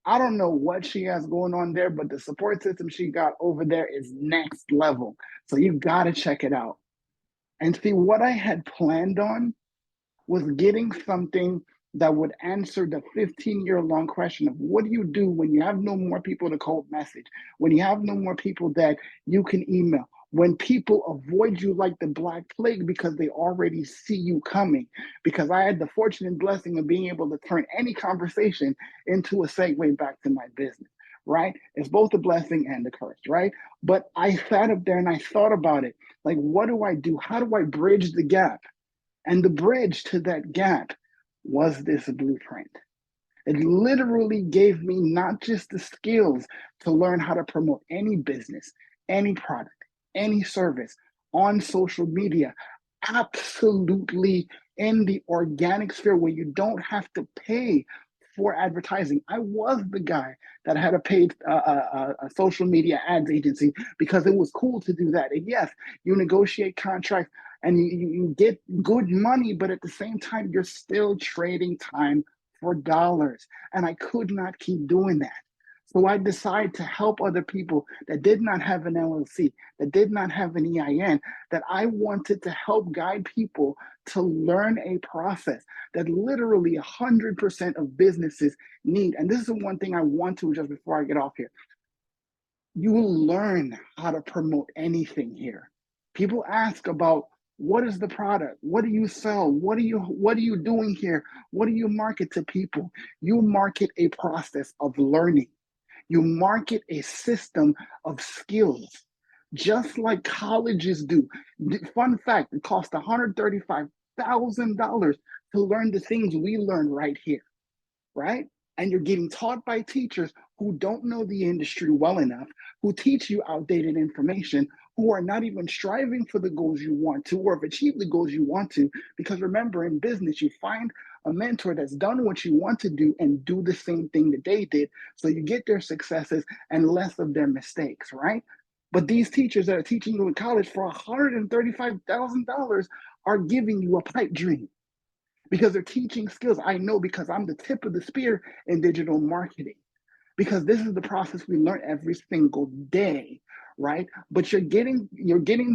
I don't know what she has going on there, but the support system she got over there is next level. So you got to check it out. And see, what I had planned on was getting something that would answer the 15-year-long question of what do you do when you have no more people to cold message, when you have no more people that you can email, when people avoid you like the Black Plague because they already see you coming. Because I had the fortunate blessing of being able to turn any conversation into a segue back to my business, right? It's both a blessing and a curse, right? But I sat up there and I thought about it. Like, what do I do? How do I bridge the gap? And the bridge to that gap was this blueprint. It literally gave me not just the skills to learn how to promote any business, any product, any service on social media, absolutely in the organic sphere where you don't have to pay for advertising. I was the guy that had a paid a social media ads agency because it was cool to do that. And yes, you negotiate contracts and you get good money, but at the same time, you're still trading time for dollars. And I could not keep doing that. So I decided to help other people that did not have an LLC, that did not have an EIN, that I wanted to help guide people to learn a process that literally 100% of businesses need. And this is the one thing I want to, just before I get off here. You will learn how to promote anything here. People ask about, what is the product? What do you sell? What are you doing here? What do you market to people? You market a process of learning. You market a system of skills, just like colleges do. Fun fact, it costs $135,000 to learn the things we learn right here, right? And you're getting taught by teachers who don't know the industry well enough, who teach you outdated information, who are not even striving for the goals you want to, or have achieved the goals you want to. Because remember, in business, you find a mentor that's done what you want to do and do the same thing that they did. So you get their successes and less of their mistakes, right? But these teachers that are teaching you in college for $135,000 are giving you a pipe dream because they're teaching skills. I know because I'm the tip of the spear in digital marketing, because this is the process we learn every single day, right? But you're getting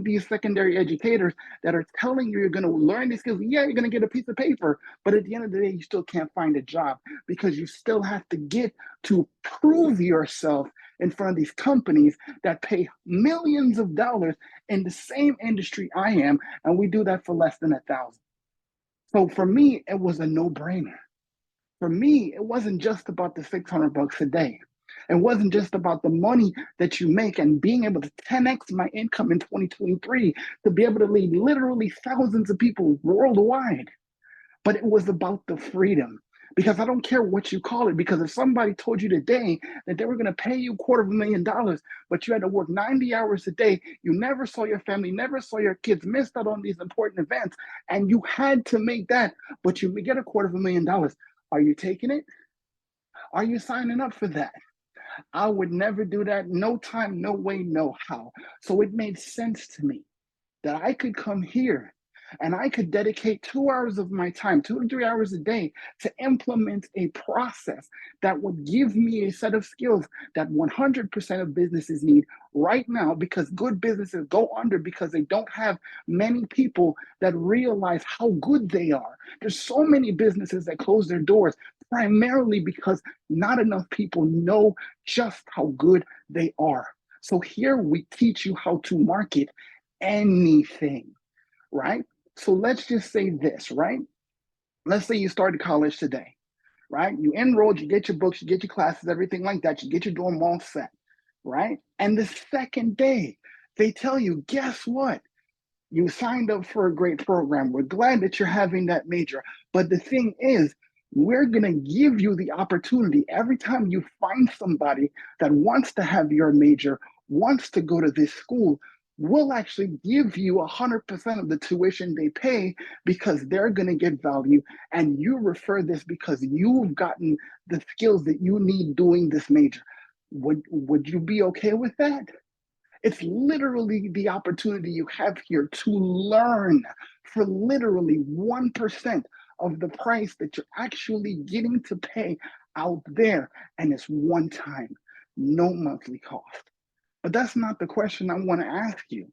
these secondary educators that are telling you you're going to learn these skills. Yeah, you're going to get a piece of paper, but at the end of the day, you still can't find a job because you still have to get to prove yourself in front of these companies that pay millions of dollars in the same industry I am, and we do that for less than $1,000. So for me, it was a no-brainer. For me, it wasn't just about the $600 a day. It wasn't just about the money that you make and being able to 10x my income in 2023 to be able to lead literally thousands of people worldwide. But it was about the freedom. Because I don't care what you call it, because if somebody told you today that they were going to pay you $250,000, but you had to work 90 hours a day, you never saw your family, never saw your kids, missed out on these important events, and you had to make that, but you get $250,000, are you taking it? Are you signing up for that? I would never do that. No time, no way, no how. So it made sense to me that I could come here and I could dedicate 2 hours of my time, 2 to 3 hours a day, to implement a process that would give me a set of skills that 100% of businesses need right now, because good businesses go under because they don't have many people that realize how good they are. There's so many businesses that close their doors primarily because not enough people know just how good they are. So here we teach you how to market anything, right? So let's just say this, right? Let's say you started college today, right? You enrolled, you get your books, you get your classes, everything like that. You get your dorm all set, right? And the second day, they tell you, guess what? You signed up for a great program. We're glad that you're having that major. But the thing is, we're going to give you the opportunity every time you find somebody that wants to have your major, wants to go to this school, we'll actually give you 100% of the tuition they pay because they're going to get value. And you refer this because you've gotten the skills that you need doing this major. Would you be okay with that? It's literally the opportunity you have here to learn for literally 1% of the price that you're actually getting to pay out there. And it's one time, no monthly cost. But that's not the question I want to ask you.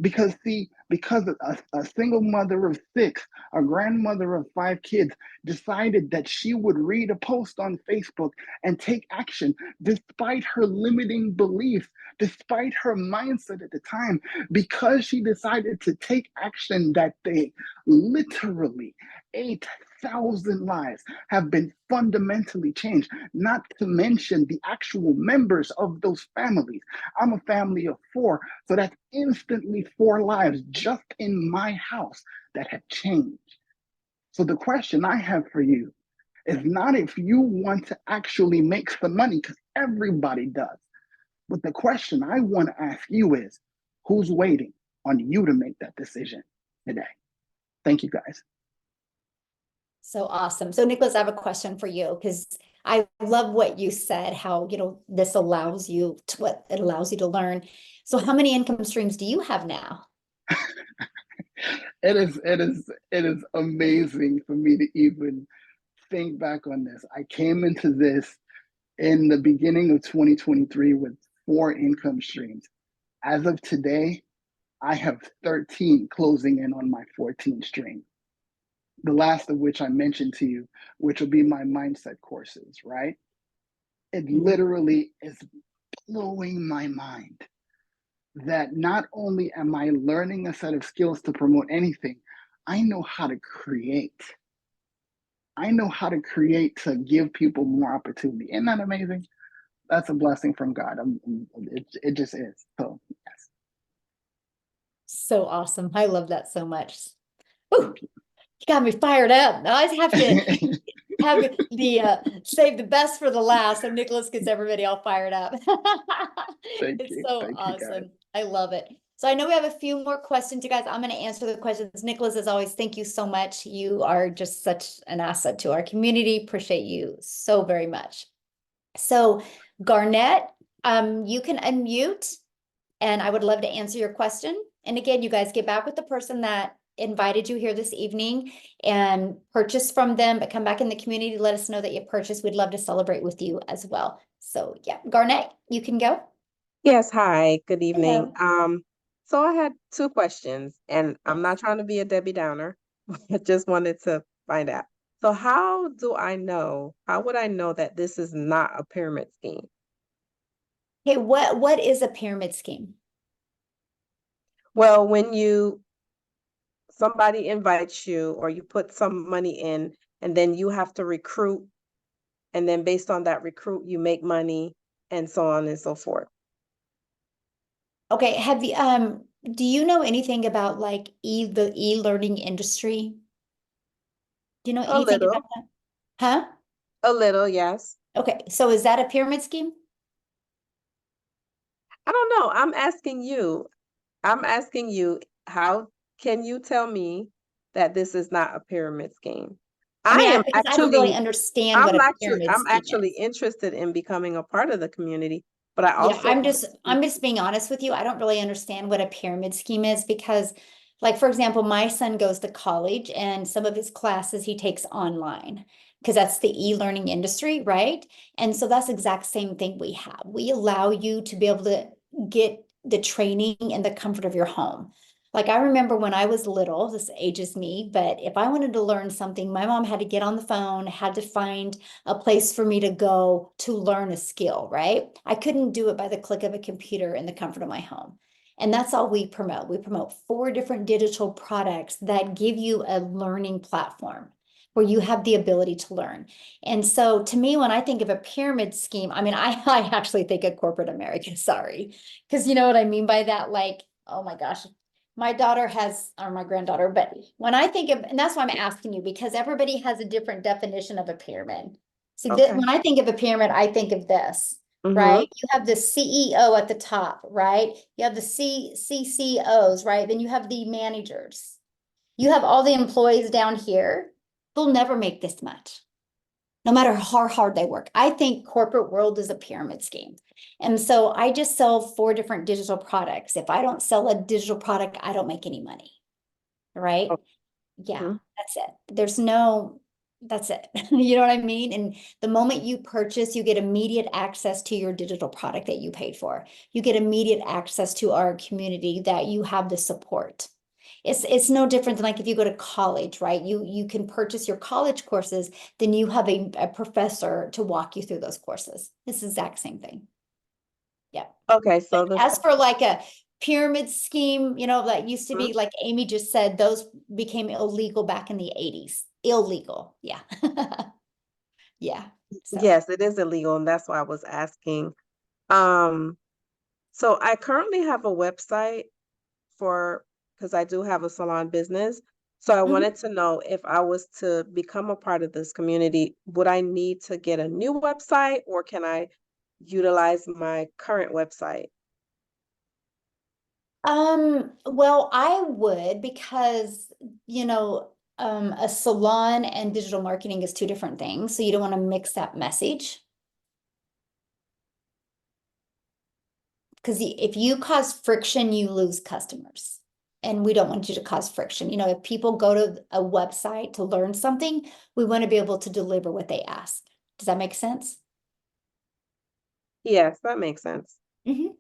Because see, because a single mother of 6, a grandmother of 5 kids decided that she would read a post on Facebook and take action despite her limiting beliefs, despite her mindset at the time, because she decided to take action that day, literally 8,000 lives have been fundamentally changed, not to mention the actual members of those families. I'm a family of 4, so that's instantly 4 lives just in my house that have changed. So the question I have for you is not if you want to actually make some money, because everybody does. But the question I want to ask you is, who's waiting on you to make that decision today? Thank you, guys. So awesome. So Nicholas, I have a question for you, because I love what you said, how, this allows you to, what it allows you to learn. So how many income streams do you have now? It is amazing for me to even think back on this. I came into this in the beginning of 2023 with 4 income streams. As of today, I have 13 closing in on my 14 stream. The last of which I mentioned to you, which will be my mindset courses, right? It literally is blowing my mind that not only am I learning a set of skills to promote anything, I know how to create. I know how to create to give people more opportunity. Isn't that amazing? That's a blessing from God. It just is. So, yes. So awesome. I love that so much. Ooh, you got me fired up. I have to have the save the best for the last, so Nicholas gets everybody all fired up. It's so awesome. I love it. So I know we have a few more questions, you guys. I'm going to answer the questions. Nicholas, as always, thank you so much. You are just such an asset to our community. Appreciate you so very much. So Garnett, you can unmute, and I would love to answer your question. And again, you guys get back with the person that invited you here this evening and purchase from them, but come back in the community, let us know that you purchased. We'd love to celebrate with you as well. So yeah, Garnett, you can go. Yes, hi, good evening. Hello. So I had 2 questions, and I'm not trying to be a Debbie Downer. I just wanted to find out. So how would I know that this is not a pyramid scheme? Okay, what is a pyramid scheme? Well, when somebody invites you or you put some money in and then you have to recruit, and then based on that recruit, you make money and so on and so forth. Okay, have you do you know anything about like the e-learning industry? Do you know A anything little, about that? Huh? a little, yes. Okay, so is that a pyramid scheme? I don't know. I'm asking you, how can you tell me that this is not a pyramid scheme? I mean, I am because I don't really actually, understand what a pyramid I'm scheme actually is. interested in becoming a part of the community, but I Yeah, also I'm just being honest with you. I don't really understand what a pyramid scheme is because, like, for example, my son goes to college and some of his classes he takes online because that's the e-learning industry, right? And so that's the exact same thing we have. We allow you to be able to get the training in the comfort of your home. Like I remember when I was little, this ages me, but if I wanted to learn something, my mom had to get on the phone, had to find a place for me to go to learn a skill, right? I couldn't do it by the click of a computer in the comfort of my home. And that's all we promote. We promote 4 different digital products that give you a learning platform where you have the ability to learn. And so to me, when I think of a pyramid scheme, I mean, I actually think of corporate America, sorry. Because you know what I mean by that? Like, oh my gosh, my daughter has, or my granddaughter, but when I think of, and that's why I'm asking you, because everybody has a different definition of a pyramid. See, Okay. when I think of a pyramid, I think of this, right? You have the CEO at the top, right? You have the CCOs, right? Then you have the managers. You have all the employees down here. They'll never make this much. no matter how hard they work. I think corporate world is a pyramid scheme. And so I just sell 4 different digital products. If I don't sell a digital product, I don't make any money. Right? Oh, Yeah, mhm. that's it. That's it. You know what I mean? And the moment you purchase, you get immediate access to your digital product that you paid for. You get immediate access to our community that you have the support. It's no different than like if you go to college, right? You can purchase your college courses, then you have a professor to walk you through those courses. It's the exact same thing. Yeah. Okay, so As for like a pyramid scheme, that used to Mhm. be, like Amy just said, those became illegal back in the 80s. Illegal. Yeah. Yeah. So, Yes, it is illegal, and that's why I was asking. Um, so I currently have a website for because I do have a salon business. So I mhm. wanted to know if I was to become a part of this community, would I need to get a new website or can I utilize my current website? Well, I would because, a salon and digital marketing is 2 different things. So you don't want to mix that message. Because if you cause friction, you lose customers. And we don't want you to cause friction. If people go to a website to learn something, we want to be able to deliver what they ask. Does that make sense? Yes, that makes sense. Mhm.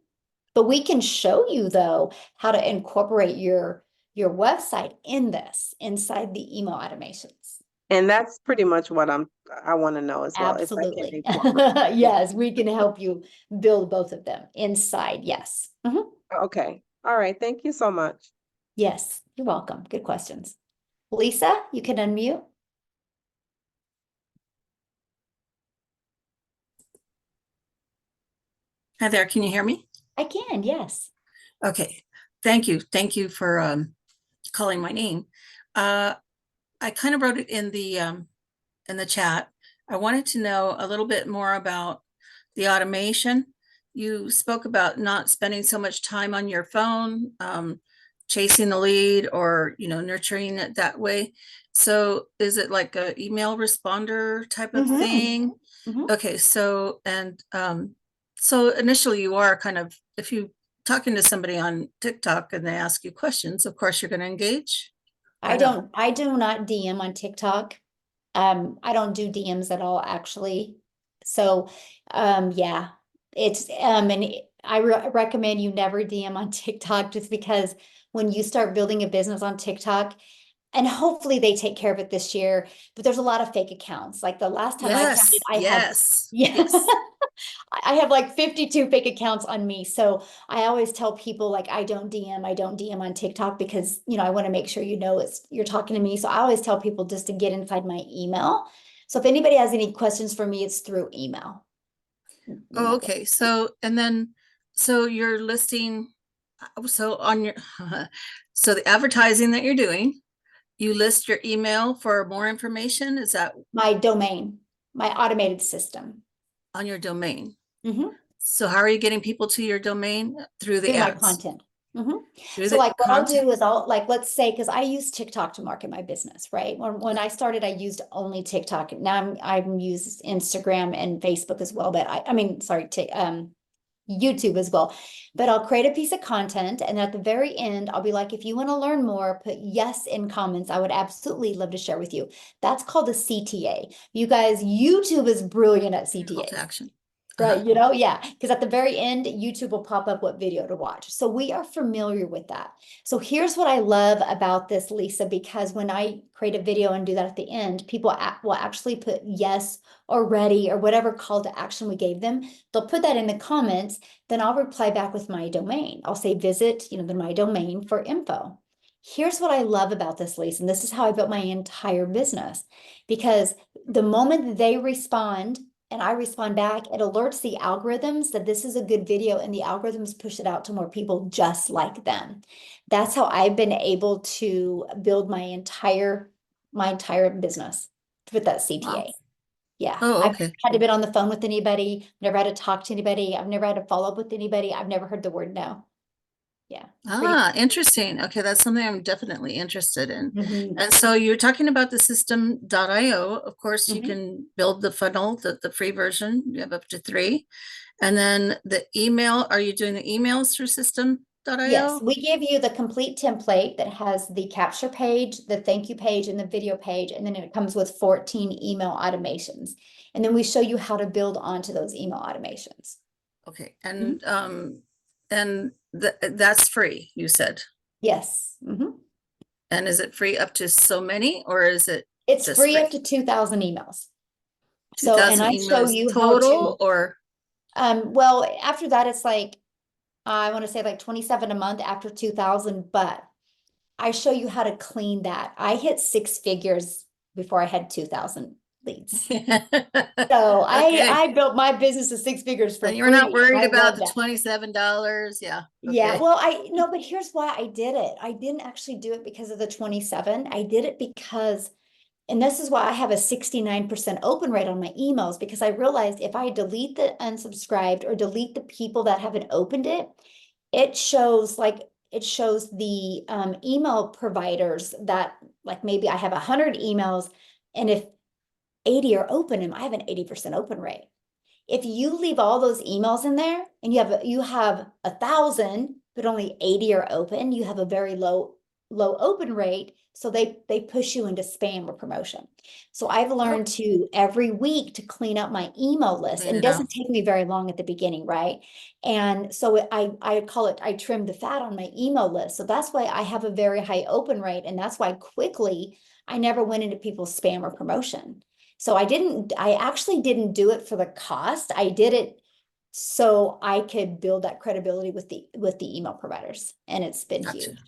But we can show you though how to incorporate your website in this inside the email automations. And that's pretty much what I want to know as well, if I can Absolutely. incorporate. Yeah. Yes, we can help you build both of them inside. Yes. Mhm. Okay. All right. Thank you so much. Yes, you're welcome. Good questions. Lisa, you can unmute. Hi there, can you hear me? I can, yes. Okay, thank you. Thank you for calling my name. I kind of wrote it in the chat. I wanted to know a little bit more about the automation. You spoke about not spending so much time on your phone, chasing the lead or, nurturing it that way. So is it like a email responder type of thing? Mhm. Okay, so so initially you are kind of, if you talking to somebody on TikTok and they ask you questions, of course you're going to engage. I do not DM on TikTok. I don't do DMs at all, actually. So, yeah, and I recommend you never DM on TikTok just because when you start building a business on TikTok, and hopefully they take care of it this year, but there's a lot of fake accounts. Like the last time I counted, I had, yeah. I have like 52 fake accounts on me. So I always tell people like I don't DM on TikTok because I want to make sure you're talking to me. So I always tell people just to get inside my email. So if anybody has any questions for me, it's through email. Oh, okay. So, and then, so you're listing, so on your, so the advertising that you're doing, you list your email for more information. Is that My domain, my automated system. on your domain? Mhm. So how are you getting people to your domain? Through the Through my ads? content. Mhm. Through So the like what I'll content? do is let's say, because I use TikTok to market my business, right? When I started, I used only TikTok. Now I'm used Instagram and Facebook as well, but I mean, sorry, YouTube as well. But I'll create a piece of content and at the very end, I'll be like, if you want to learn more, put yes in comments. I would absolutely love to share with you. That's called a CTA. You guys, YouTube is brilliant at Call CTA. to action. Right, yeah, because at the very end, YouTube will pop up what video to watch. So we are familiar with that. So here's what I love about this, Lisa, because when I create a video and do that at the end, people will actually put yes or ready or whatever call to action we gave them. They'll put that in the comments, then I'll reply back with my domain. I'll say visit, my domain for info. Here's what I love about this, Lisa, and this is how I built my entire business. Because the moment that they respond, and I respond back, it alerts the algorithms that this is a good video and the algorithms push it out to more people just like them. That's how I've been able to build my entire business with that CTA. Wow. Yeah. Oh, I've okay. never had to been on the phone with anybody, never had to talk to anybody. I've never had to follow up with anybody. I've never heard the word no. Yeah. Ah, interesting. Okay, that's something I'm definitely interested in. Mhm. And so you're talking about the system.io. Of course, you Mhm. can build the funnel, the free version. You have up to 3. And then the email, are you doing the emails through system.io? Yes, we give you the complete template that has the capture page, the thank you page, and the video page, and then it comes with 14 email automations. And then we show you how to build onto those email automations. Okay, and that's free, you said. Yes. Mhm. And is it free up to so many, or is it It's just free up to 2,000 emails. So, and 2,000 I show emails you how total, to, or well, after that, it's like, I want to say like 27 a month after 2,000, but I show you how to clean that. I hit 6 figures before I had 2,000 leads. So Okay. I built my business to 6 figures for And you're free. not worried I about love the that. $27? Yeah. Yeah, Okay. well, no, but here's why I did it. I didn't actually do it because of the 27. I did it because, and this is why I have a 69% open rate on my emails, because I realized if I delete the unsubscribed or delete the people that haven't opened it, it shows the email providers that, like, maybe I have 100 emails, and if 80 are open, and I have an 80% open rate. If you leave all those emails in there and you have 1,000, but only 80 are open, you have a very low open rate. So they push you into spam or promotion. So I've learned to every week to clean up my email list, and it doesn't take me very long at the beginning, right? And so I call it, I trim the fat on my email list. So that's why I have a very high open rate, and that's why quickly I never went into people's spam or promotion. So I actually didn't do it for the cost. I did it so I could build that credibility with the email providers, and it's been Gotcha. huge.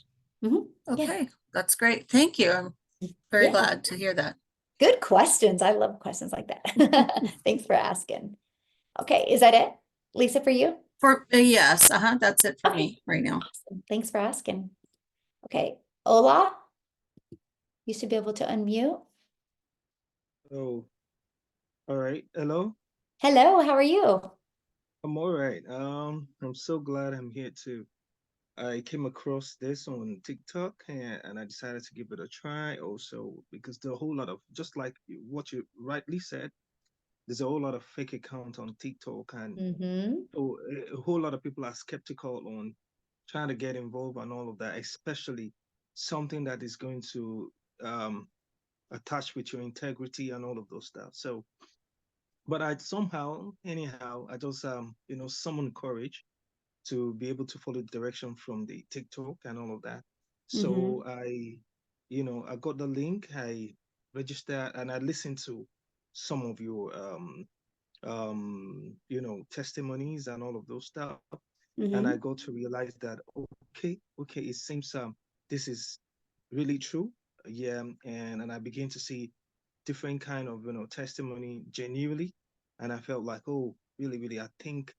Mhm. Yeah. Okay, that's great. Thank you. I'm very Yeah. glad to hear that. Good questions. I love questions like that. Thanks for asking. Okay, is that it, Lisa, for you? Yes, that's it for Okay. me right now. Awesome. Thanks for asking. Okay, Ola, you should be able to unmute. Oh, all right. Hello. Hello, how are you? I'm all right. I'm so glad I'm here too. I came across this on TikTok and I decided to give it a try also because there are a whole lot of, just like what you rightly said, there's a whole lot of fake account on TikTok, and Mm-hmm. so a whole lot of people are skeptical on trying to get involved and all of that, especially something that is going to attach with your integrity and all of those stuff. So but I somehow, anyhow, I just summon courage to be able to follow the direction from the TikTok and all of that. Mm-hmm. So I got the link, I registered, and I listened to some of your testimonies and all of those stuff, and I Mm-hmm. got to realize that okay, it seems this is really true, yeah, and I begin to see different kind of testimony genuinely, and I felt like, oh, really, really, I think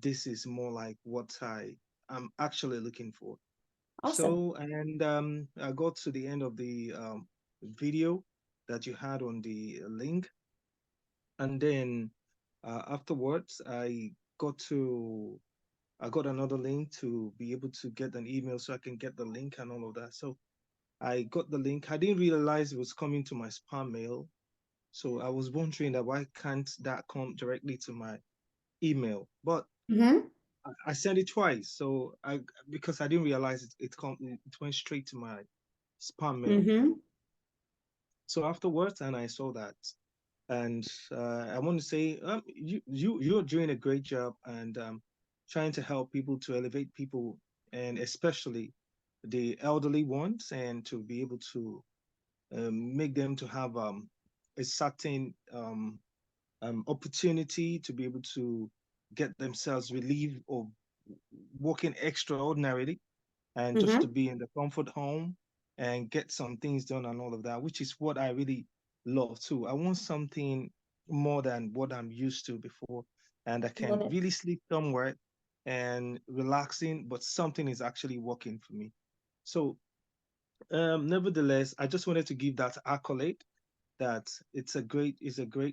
this is more like what I'm actually looking for. Awesome. So, and I got to the end of the video that you had on the link, and then afterwards I got another link to be able to get an email so I can get the link and all of that. So I got the link. I didn't realize it was coming to my spam mail. So I was wondering that why can't that come directly to my email? But Mm-hmm. I sent it twice. So because I didn't realize it went straight to my spam mail. Mm-hmm. So afterwards, and I saw that, and I want to say you're doing a great job, and trying to help people, to elevate people, and especially the elderly ones, and to be able to make them to have a certain opportunity to be able to get themselves relieved of working extraordinarily, and just Mm-hmm. to be in the comfort home and get some things done and all of that, which is what I really love too. I want something more than what I'm used to before, and I Love can it. really sleep somewhere and relaxing, but something is actually working for me. So, nevertheless, I just wanted to give that accolade that it's a great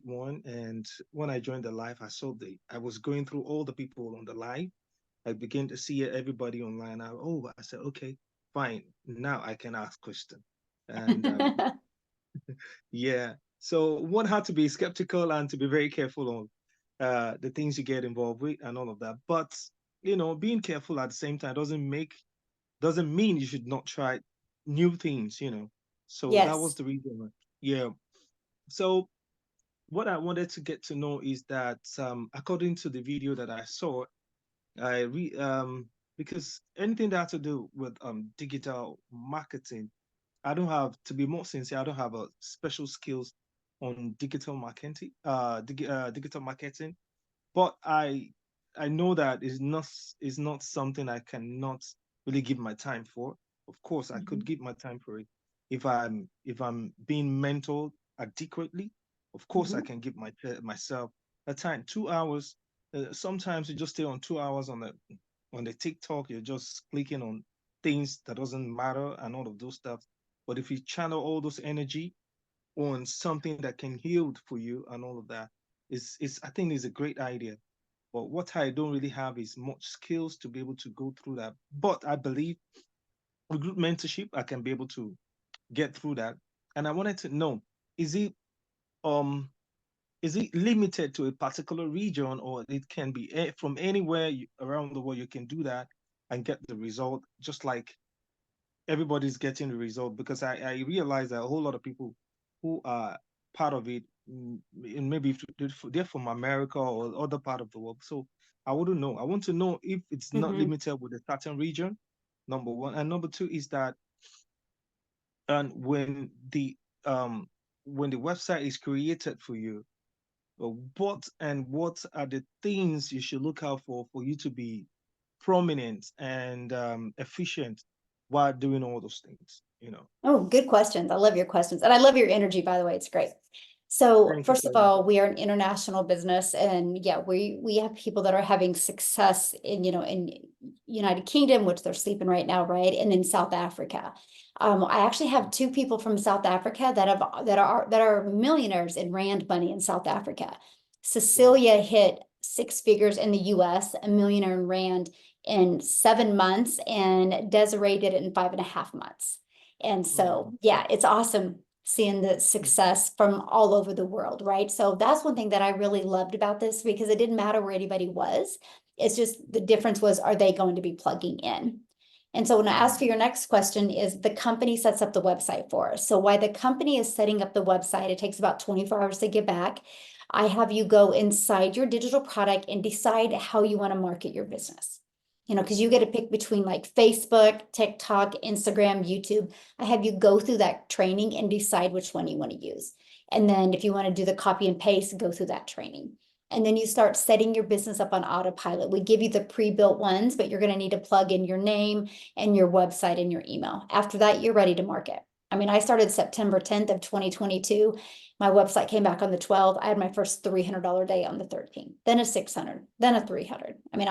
one. And when I joined the live, I was going through all the people on the live, I begin to see everybody online. I said, okay, fine. Now I can ask question. And yeah, so one had to be skeptical and to be very careful on the things you get involved with and all of that. But being careful at the same time doesn't mean you should not try new things. So that was Yes. the reason. Yeah. So what I wanted to get to know is that according to the video that I saw, I re because anything that has to do with digital marketing, I don't have, to be more sincere, I don't have a special skills on digital marketing, but I know that is not something I cannot really give my time for. Of course, I could give my time for it if I'm being mentored adequately. Of course, I can give myself a time, 2 hours. Sometimes you just stay on 2 hours on the TikTok. You're just clicking on things that doesn't matter and all of those stuff. But if you channel all those energy on something that can heal for you and all of that, is I think is a great idea. But what I don't really have is much skills to be able to go through that. But I believe with group mentorship, I can be able to get through that. And I wanted to know, is it um is it limited to a particular region, or it can be from anywhere around the world you can do that and get the result, just like everybody's getting the result? Because I realize that a whole lot of people who are part of it, and maybe if they're from America or other part of the world. So I wouldn't know. I want to know if it's not limited with a certain region, number one. And number two is that, and when the website is created for you, what are the things you should look out for you to be prominent and efficient while doing all those things? Oh, good questions. I love your questions. And I love your energy, by the way. It's great. So Thank you first of so much. all, we are an international business, and yeah, we have people that are having success in United Kingdom, which they're sleeping right now, right? And in South Africa. I actually have two people from South Africa that are millionaires in rand money in South Africa. Cecilia hit 6 figures in the US, a millionaire in rand in 7 months, and Desiree did it in 5.5 months. And so, yeah, it's awesome seeing the success from all over the world, right? So that's one thing that I really loved about this, because it didn't matter where anybody was. It's just the difference was, are they going to be plugging in? And so when I ask for your next question, is the company sets up the website for us. So while the company is setting up the website, it takes about 24 hours to get back. I have you go inside your digital product and decide how you want to market your business. Because you get to pick between like Facebook, TikTok, Instagram, YouTube. I have you go through that training and decide which one you want to use. And then if you want to do the copy and paste, go through that training. And then you start setting your business up on autopilot. We give you the pre-built ones, but you're going to need to plug in your name and your website and your email. After that, you're ready to market. I mean, I started September 10th of 2022. My website came back on the 12th. I had my first $300 day on the 13th, then a 600, then a 300. I mean,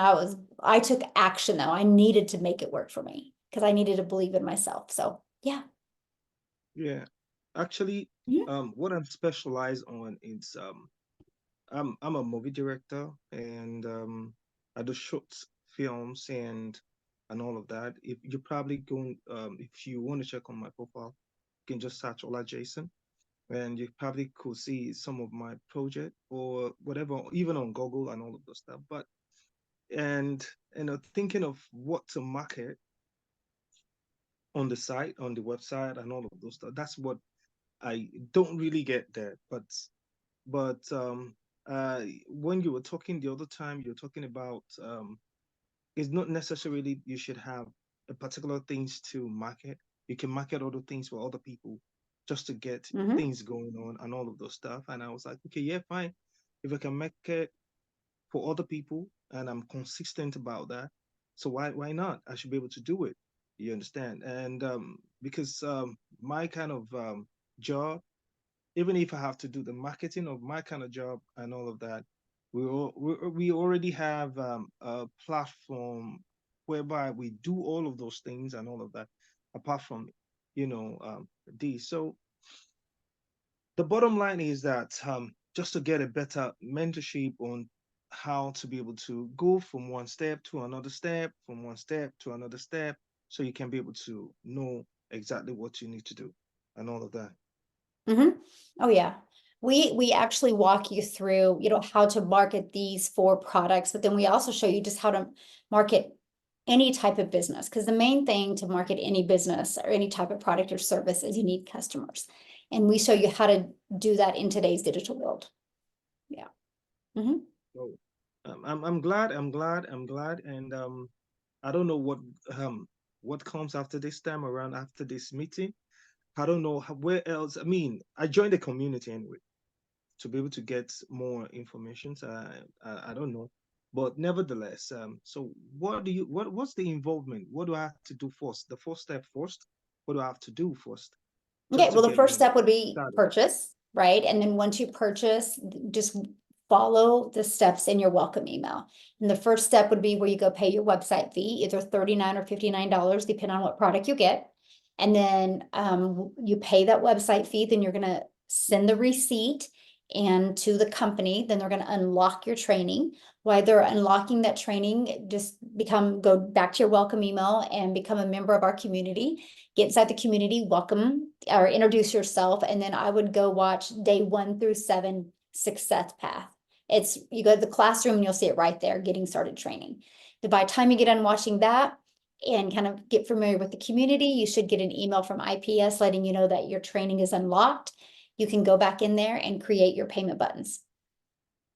I took action though. I needed to make it work for me because I needed to believe in myself. So yeah. Yeah. Actually, what I'm specialized on is I'm a movie director, and I do short films and all of that. If you probably go, if you want to check on my profile, you can just search Ola Jason, and you probably could see some of my project or whatever, even on Google and all of those stuff. But and thinking of what to market on the site, on the website, and all of those stuff. That's what I don't really get there. But when you were talking the other time, you're talking about it's not necessarily you should have a particular things to market. You can market other things for other people just to get things going on and all of those stuff. And I was like, okay, yeah, fine. If I can market for other people and I'm consistent about that, so why not? I should be able to do it. You understand? And because my kind of job, even if I have to do the marketing of my kind of job and all of that, we already have a platform whereby we do all of those things and all of that, apart from these. So the bottom line is that just to get a better mentorship on how to be able to go from one step to another step, from one step to another step, so you can be able to know exactly what you need to do and all of that. Oh, yeah. We actually walk you through, how to market these 4 products, but then we also show you just how to market any type of business. Because the main thing to market any business or any type of product or service is you need customers. And we show you how to do that in today's digital world. Yeah. So I'm glad, and I don't know what comes after this time around, after this meeting. I don't know where else. I mean, I joined the community anyway to be able to get more information. So I don't know, but nevertheless, so what's the involvement? What do I have to do first? The first step first. What do I have to do first? Okay, Just to well, the get first me step would be started. purchase, right? And then once you purchase, just follow the steps in your welcome email. And the first step would be where you go pay your website fee, either $39 or $59, depending on what product you get. And then you pay that website fee, then you're gonna send the receipt and to the company, then they're gonna unlock your training. While they're unlocking that training, just go back to your welcome email and become a member of our community. Get inside the community, welcome or introduce yourself, and then I would go watch day 1 through 7 success path. You go to the classroom and you'll see it right there, getting started training. Then by the time you get done watching that and kind of get familiar with the community, you should get an email from IPS letting you know that your training is unlocked. You can go back in there and create your payment buttons.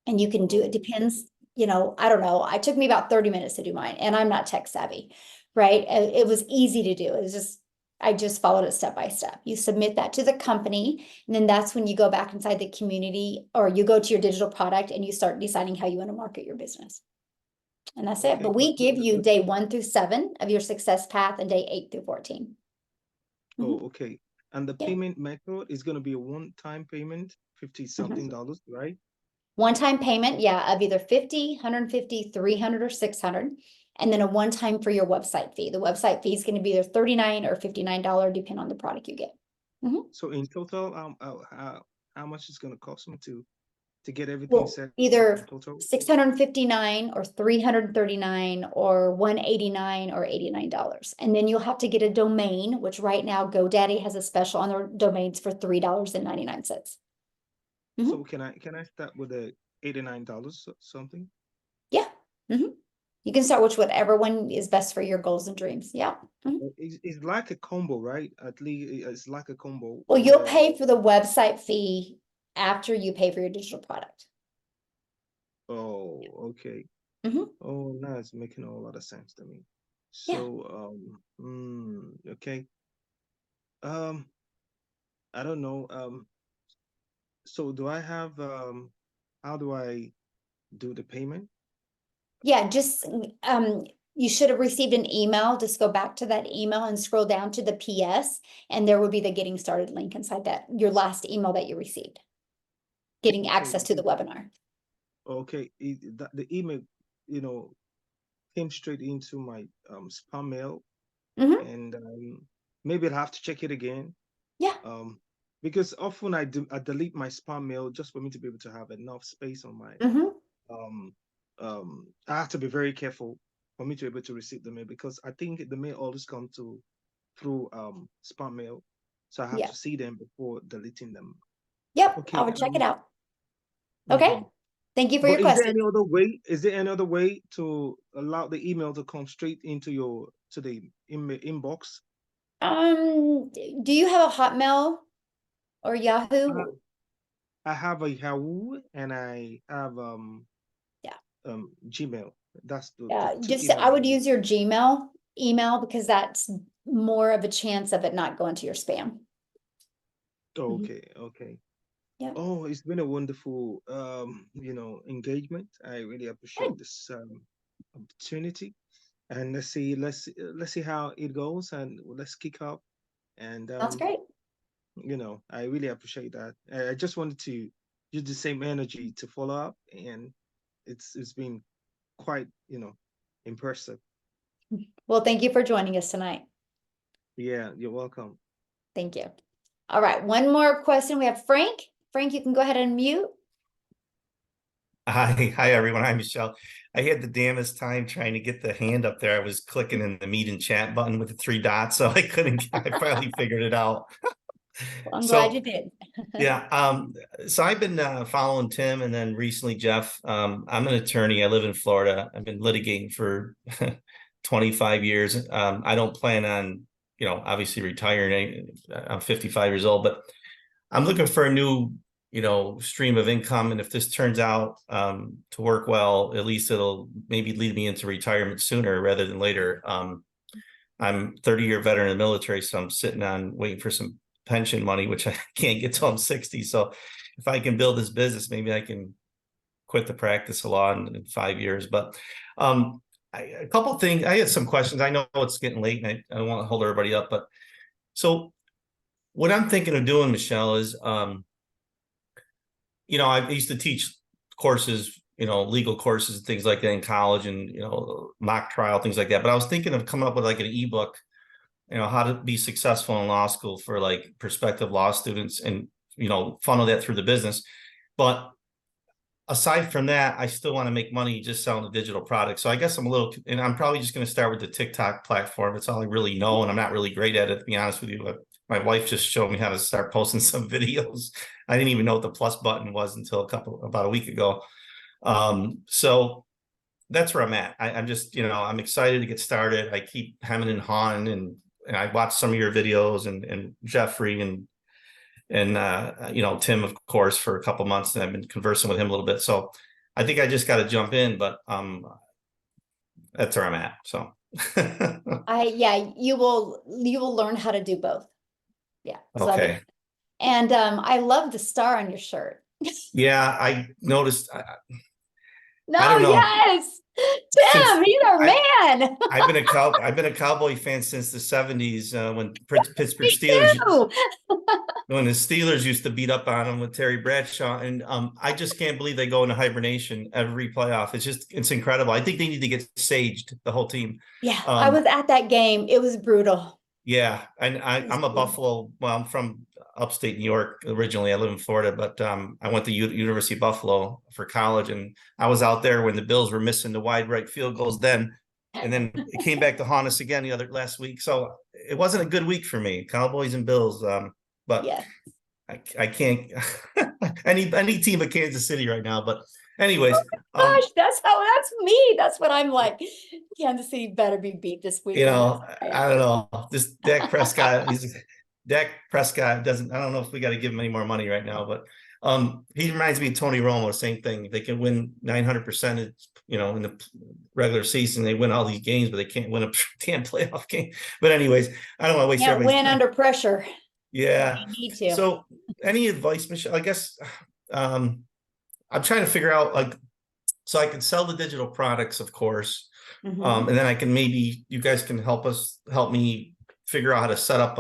And you can do it, depends, I don't know. It took me about 30 minutes to do mine, and I'm not tech savvy, right? It was easy to do. It was I just followed it step by step. You submit that to the company, and then that's when you go back inside the community, or you go to your digital product and you start deciding how you want to market your business. And that's it. Okay, But we give you day 1 through 7 of your success path and day 8 through 14. Oh, okay. And the Yeah. payment method is going to be a one-time payment, 50 something dollars, right? One-time payment, yeah, of either 50, 150, 300, or 600. And then a one-time for your website fee. The website fee is going to be either $39 or $59, depending on the product you get. So in total, how much is going to cost me to get everything Well, set up either in total? 659 or 339 or 189 or $89. And then you'll have to get a domain, which right now GoDaddy has a special on their domains for $3.99. So can I start with the $89 something? Yeah. You can start with whatever one is best for your goals and dreams. Yeah. It's like a combo, right? At least it's like a combo. Well, you'll where- pay for the website fee after you pay for your digital product. Oh, okay. Oh, now it's making a lot of sense to me. So, okay. I don't know. So do I have how do I do the payment? Yeah, just you should have received an email. Just go back to that email and scroll down to the PS, and there will be the getting started link inside that, your last email that you received. Getting access to the webinar. Okay, the email, came straight into my spam mail, and maybe I'll have to check it again. Yeah. Because often I delete my spam mail just for me to be able to have enough space on my I have to be very careful for me to be able to receive the mail, because I think the mail always come through spam mail, so I have to see them before deleting them. Yep. Okay. I would check it out. Okay. Thank you for your But question. is there any other way to allow the email to come straight into the inbox? Do you have a Hotmail or Yahoo? I have a Yahoo and I have Gmail. That's the two Just email. I would use your Gmail email, because that's more of a chance of it not going to your spam. Okay, okay. Yeah. Oh, it's been a wonderful engagement. I really appreciate this opportunity. And let's see how it goes, and let's kick up. And That's great. I really appreciate that. I just wanted to use the same energy to follow up, and it's been quite impressive. Well, thank you for joining us tonight. Yeah, you're welcome. Thank you. All right, one more question. We have Frank. Frank, you can go ahead and mute. Hi everyone. Hi Michelle. I had the damnest time trying to get the hand up there. I was clicking in the meet and chat button with the 3 dots, so I couldn't. I finally figured it out. I'm glad you So did. yeah, so I've been following Tim and then recently Jeff. I'm an attorney. I live in Florida. I've been litigating for 25 years. I don't plan on, obviously retiring. I'm 55 years old, but I'm looking for a new, stream of income. And if this turns out to work well, at least it'll maybe lead me into retirement sooner rather than later. I'm 30-year veteran in the military, so I'm sitting on waiting for some pension money, which I can't get till I'm 60. So if I can build this business, maybe I can quit the practice of law in 5 years. But a couple of things, I had some questions. I know it's getting late and I don't want to hold everybody up, but so what I'm thinking of doing, Michelle, is, I used to teach courses, legal courses and things like that in college and, mock trial, things like that. But I was thinking of coming up with like an ebook, how to be successful in law school for like prospective law students and, funnel that through the business. But aside from that, I still want to make money just selling the digital products. So I guess and I'm probably just going to start with the TikTok platform. It's all I really know. And I'm not really great at it, to be honest with you. But my wife just showed me how to start posting some videos. I didn't even know what the plus button was until about a week ago. So that's where I'm at. I'm just, I'm excited to get started. I keep hemming and hawing and I watched some of your videos and Jeffrey and Tim, of course, for a couple months, and I've been conversing with him a little bit. So I think I just got to jump in, but that's where I'm at. So You will learn how to do both. Yeah. So okay. And I love the star on your shirt. Yeah, I noticed. No, I don't know. yes, Tim, he's our man. I've been a Cowboy fan since the 70s when Pittsburgh Me Steelers too. when the Steelers used to beat up on them with Terry Bradshaw, and I just can't believe they go into hibernation every playoff. It's incredible. I think they need to get saged, the whole team. Yeah, I was at that game. It was brutal. Yeah, and I'm a Buffalo. Well, I'm from upstate New York originally. I live in Florida, but I went to University of Buffalo for college, and I was out there when the Bills were missing the wide right field goals then, and then it came back to haunt us again last week. So it wasn't a good week for me, Cowboys and Bills. But yeah. I can't any team of Kansas City right now. But anyways, gosh, that's me. That's what I'm like. Kansas City better be beat this week. I don't know. This Dak Prescott, Dak Prescott doesn't. I don't know if we got to give him any more money right now, but he reminds me of Tony Romo. Same thing. They can win 900%, in the regular season. They win all these games, but they can't win a damn playoff game. But anyways, I don't want to waste. Can't win under pressure. Yeah. You need to. So, any advice, Michelle? I guess I'm trying to figure out so I can sell the digital products, of course, and then I can you guys can help me figure out how to set up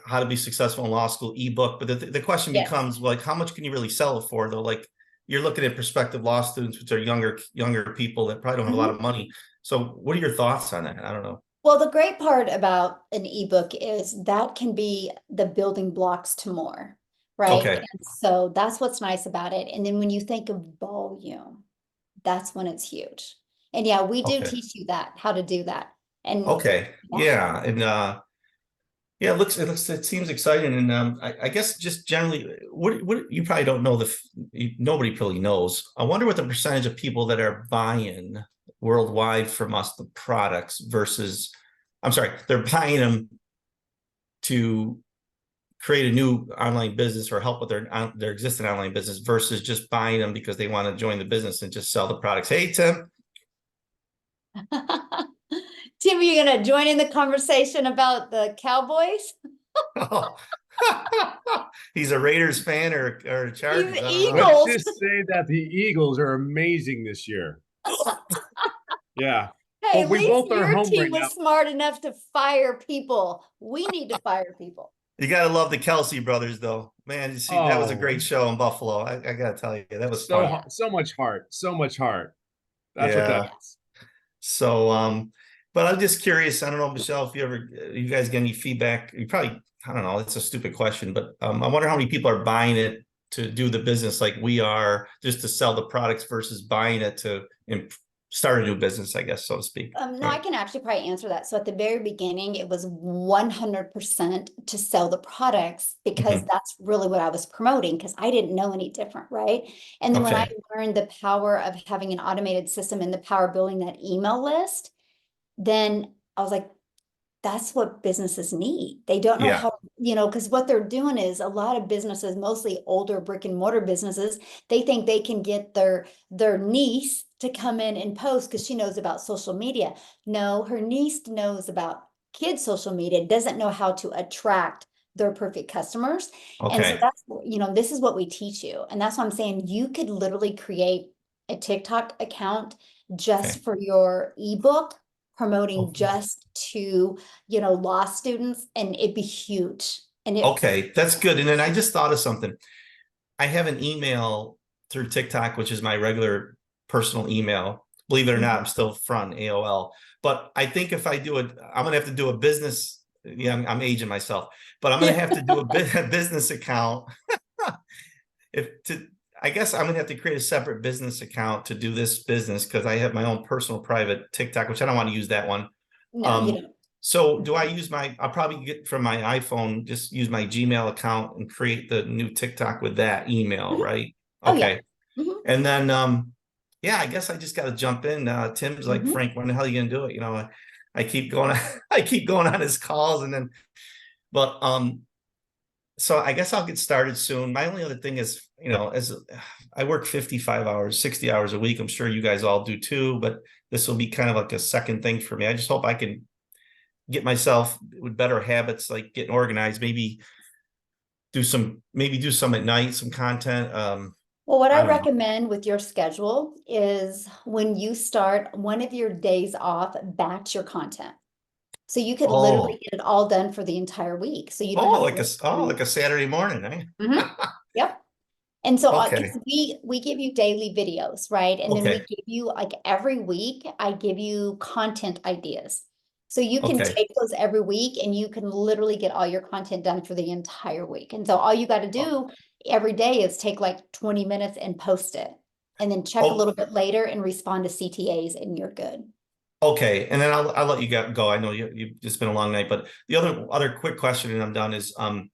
how to be successful in law school ebook. But the question becomes how much can you really sell it for though? Like you're looking at prospective law students, which are younger people that probably don't have a lot of money. So what are your thoughts on that? I don't know. Well, the great part about an ebook is that can be the building blocks to more, right? Okay. And so that's what's nice about it. And then when you think of volume, that's when it's huge. And yeah, we do teach you how to do that. And yeah. And it seems exciting. And I guess just generally, what you probably don't know, nobody really knows. I wonder what the percentage of people that are buying worldwide from us the products versus, they're buying them to create a new online business or help with their existing online business versus just buying them because they want to join the business and just sell the products. Hey, Tim. Tim, are you going to join in the conversation about the Cowboys? Oh. He's a Raiders fan or a Chargers. Let's just say that the Eagles are amazing this year. Yeah. Hey, at we least both are your home team right was now. Smart enough to fire people. We need to fire people. You got to love the Kelsey brothers, though. Man, that was a great show in Buffalo. I got to tell you, that was fun. So much heart. That's what that is. So, but I'm just curious. I don't know, Michelle, if you guys get any feedback. You probably, I don't know. It's a stupid question, but I wonder how many people are buying it to do the business like we are, just to sell the products versus buying it to start a new business, I guess, so to speak. No, I can actually probably answer that. So at the very beginning, it was 100% to sell the products because that's really what I was promoting because I didn't know any different, right? And then when I learned the power of having an automated system and the power of building that email list, then I was like, that's what businesses need. They don't know how, because what they're doing is a lot of businesses, mostly older brick and mortar businesses, they think they can get their niece to come in and post because she knows about social media. No, her niece knows about kids' social media, doesn't know how to attract their perfect customers. And so that's, this is what we teach you. And that's why I'm saying you could literally create a TikTok account just for your ebook, promoting just to, law students, and it'd be huge. And that's good. And then I just thought of something. I have an email through TikTok, which is my regular personal email. Believe it or not, I'm still front AOL. But I think if I do it, I'm gonna have to do a business. Yeah, I'm aging myself, but I'm gonna have to do a business account. I guess I'm gonna have to create a separate business account to do this business because I have my own personal private TikTok, which I don't want to use that one. No, you don't. So do I use I'll probably get from my iPhone, just use my Gmail account and create the new TikTok with that email, right? Okay. And then, I guess I just got to jump in. Tim's like, Frank, when the hell are you going to do it? I keep going, I keep going on his calls so I guess I'll get started soon. My only other thing is, as I work 55 hours, 60 hours a week, I'm sure you guys all do too, but this will be kind of like a second thing for me. I just hope I can get myself with better habits, like getting organized, maybe do some at night, some content. Well, what I recommend with your schedule is when you start one of your days off, batch your content. So you could literally get it all done for the entire week. So you don't have like a Saturday morning, eh? Yep. And so we give you daily videos, right? And then we give you, like, every week, I give you content ideas. So you can take those every week and you can literally get all your content done for the entire week. And so all you got to do every day is take like 20 minutes and post it. And then check a little bit later and respond to CTAs and you're good. Okay, and then I'll let you go. I know you it's been a long night, but the other quick question, and I'm done, is right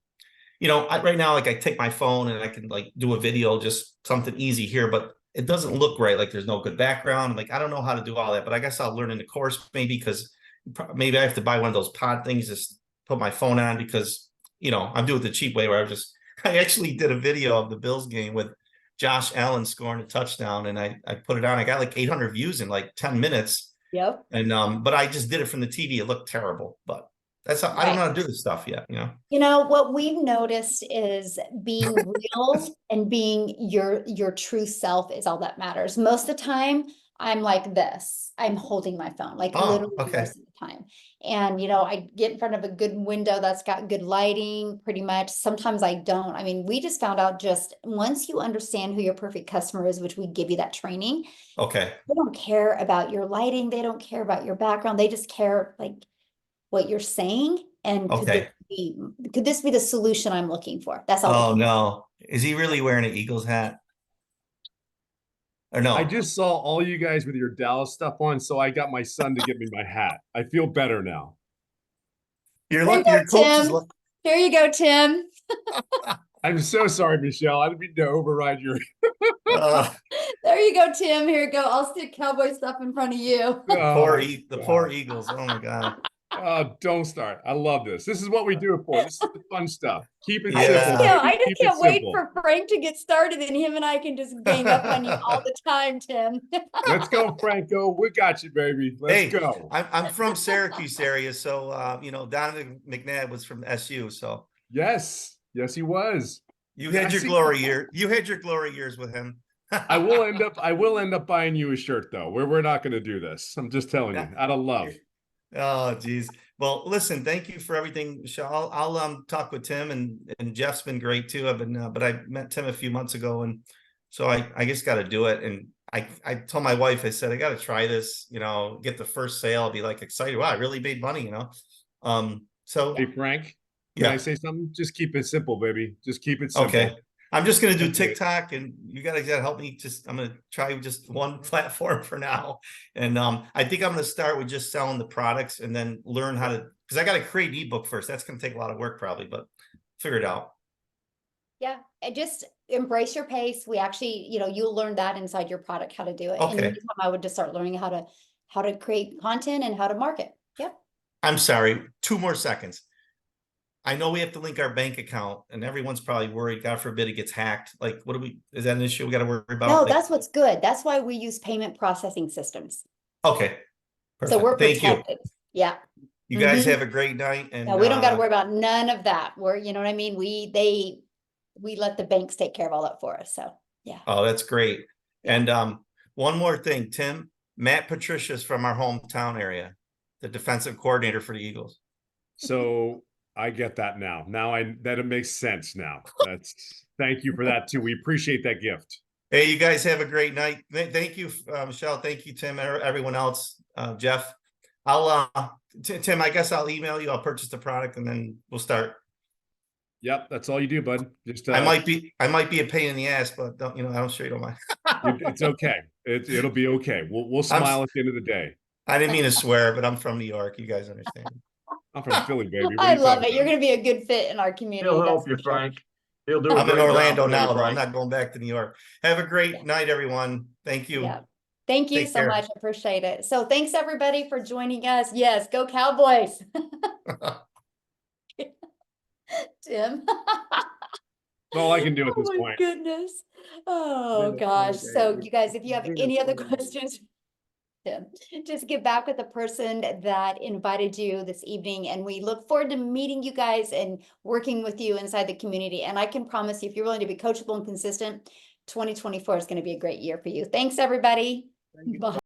now, like, I take my phone and I can like do a video, just something easy here, but it doesn't look right. Like there's no good background. Like I don't know how to do all that, but I guess I'll learn in the course maybe, because maybe I have to buy one of those pod things, just put my phone on, because I'm doing it the cheap way where I actually did a video of the Bills game with Josh Allen scoring a touchdown, and I put it on. I got like 800 views in like 10 minutes. Yep. And but I just did it from the TV. It looked terrible, but that's how I don't know how to do this stuff yet. What we've noticed is being real and being your true self is all that matters. Most of the time, I'm like this. I'm holding my phone, like literally most of the time. And I get in front of a good window that's got good lighting, pretty much. Sometimes I don't. I mean, we just found out, just once you understand who your perfect customer is, which we give you that training. Okay. They don't care about your lighting. They don't care about your background. They just care like what you're saying. And could this be the solution I'm looking for? That's all. Oh no. Is he really wearing an Eagles hat? Or no? I just saw all you guys with your Dallas stuff on, so I got my son to get me my hat. I feel better now. You're lucky your coach is lucky. There you go, Tim. I'm so sorry, Michelle. I didn't mean to override your There you go, Tim. Here you go. I'll stick cowboy stuff in front of you. The poor Eagles. Oh my God. Don't start. I love this. This is what we do it for. This is the fun stuff. Keep it I simple. I just can't wait for Frank to get started, and him and I can just gang up on you all the time, Tim. Let's go, Franco. We got you, baby. Let's go. I'm from Syracuse area, so Donovan McNabb was from SU. So yes, he was. You had your glory year. You had your glory years with him. I will end up buying you a shirt though. We're not going to do this. I'm just telling you, out of love. Oh, geez. Well, listen, thank you for everything, Michelle. I'll talk with Tim, and Jeff's been great too. But I met Tim a few months ago, and so I just got to do it. And I told my wife, I said, I got to try this, get the first sale. I'll be like excited. Wow, I really made money, So hey, Frank, can I say something? Just keep it simple, baby. Just keep it simple. Okay. I'm just gonna do Appreciate it. TikTok, and you guys gotta help me. I'm gonna try just one platform for now, and I think I'm gonna start with just selling the products, and then learn how to. Because I got to create an ebook first. That's gonna take a lot of work, probably, but figure it out. Yeah, and just embrace your pace. We actually, you'll learn that inside your product, how to do it. In the Okay. meantime, I would just start learning how to create content and how to market. Yep. I'm sorry. 2 more seconds. I know we have to link our bank account, and everyone's probably worried. God forbid it gets hacked. Like, what do we? Is that an issue we got to worry about? No, Like, that's what's good. That's why we use payment processing systems. okay. Perfect. So we're Thank you. protected. Yeah. You guys Mhm. have a great night, and No, we don't got to worry about none of that. You know what I mean? We let the banks take care of all that for us. So yeah. Oh, that's great. Yeah. And one more thing, Tim, Matt Patricia's from our hometown area, the defensive coordinator for the Eagles. So I get that now. That it makes sense now. Thank you for that too. We appreciate that gift. Hey, you guys have a great night. Thank you, Michelle. Thank you, Tim, and everyone else. Jeff, Tim, I guess I'll email you. I'll purchase the product, and then we'll start. Yep, that's all you do, bud. Just I might be a pain in the ass, but I'm sure you don't mind. it's okay. It'll be okay. We'll smile at the end of the day. I didn't mean to swear, but I'm from New York. You guys understand. I'm from Philly, baby. I love it. You're going to be a good fit in our community. He'll help you, Frank. He'll do. I'm in Orlando now, though. I'm Frank. not going back to New York. Have a great night, everyone. Thank you. Yeah. Thank you Take so care. much. I appreciate it. So thanks everybody for joining us. Yes, go Cowboys. Tim. All I can do at this Oh my point. goodness. Oh gosh. So you guys, if you have any other questions, Tim, just get back with the person that invited you this evening, and we look forward to meeting you guys and working with you inside the community. And I can promise you, if you're willing to be coachable and consistent, 2024 is going to be a great year for you. Thanks, everybody. Bye.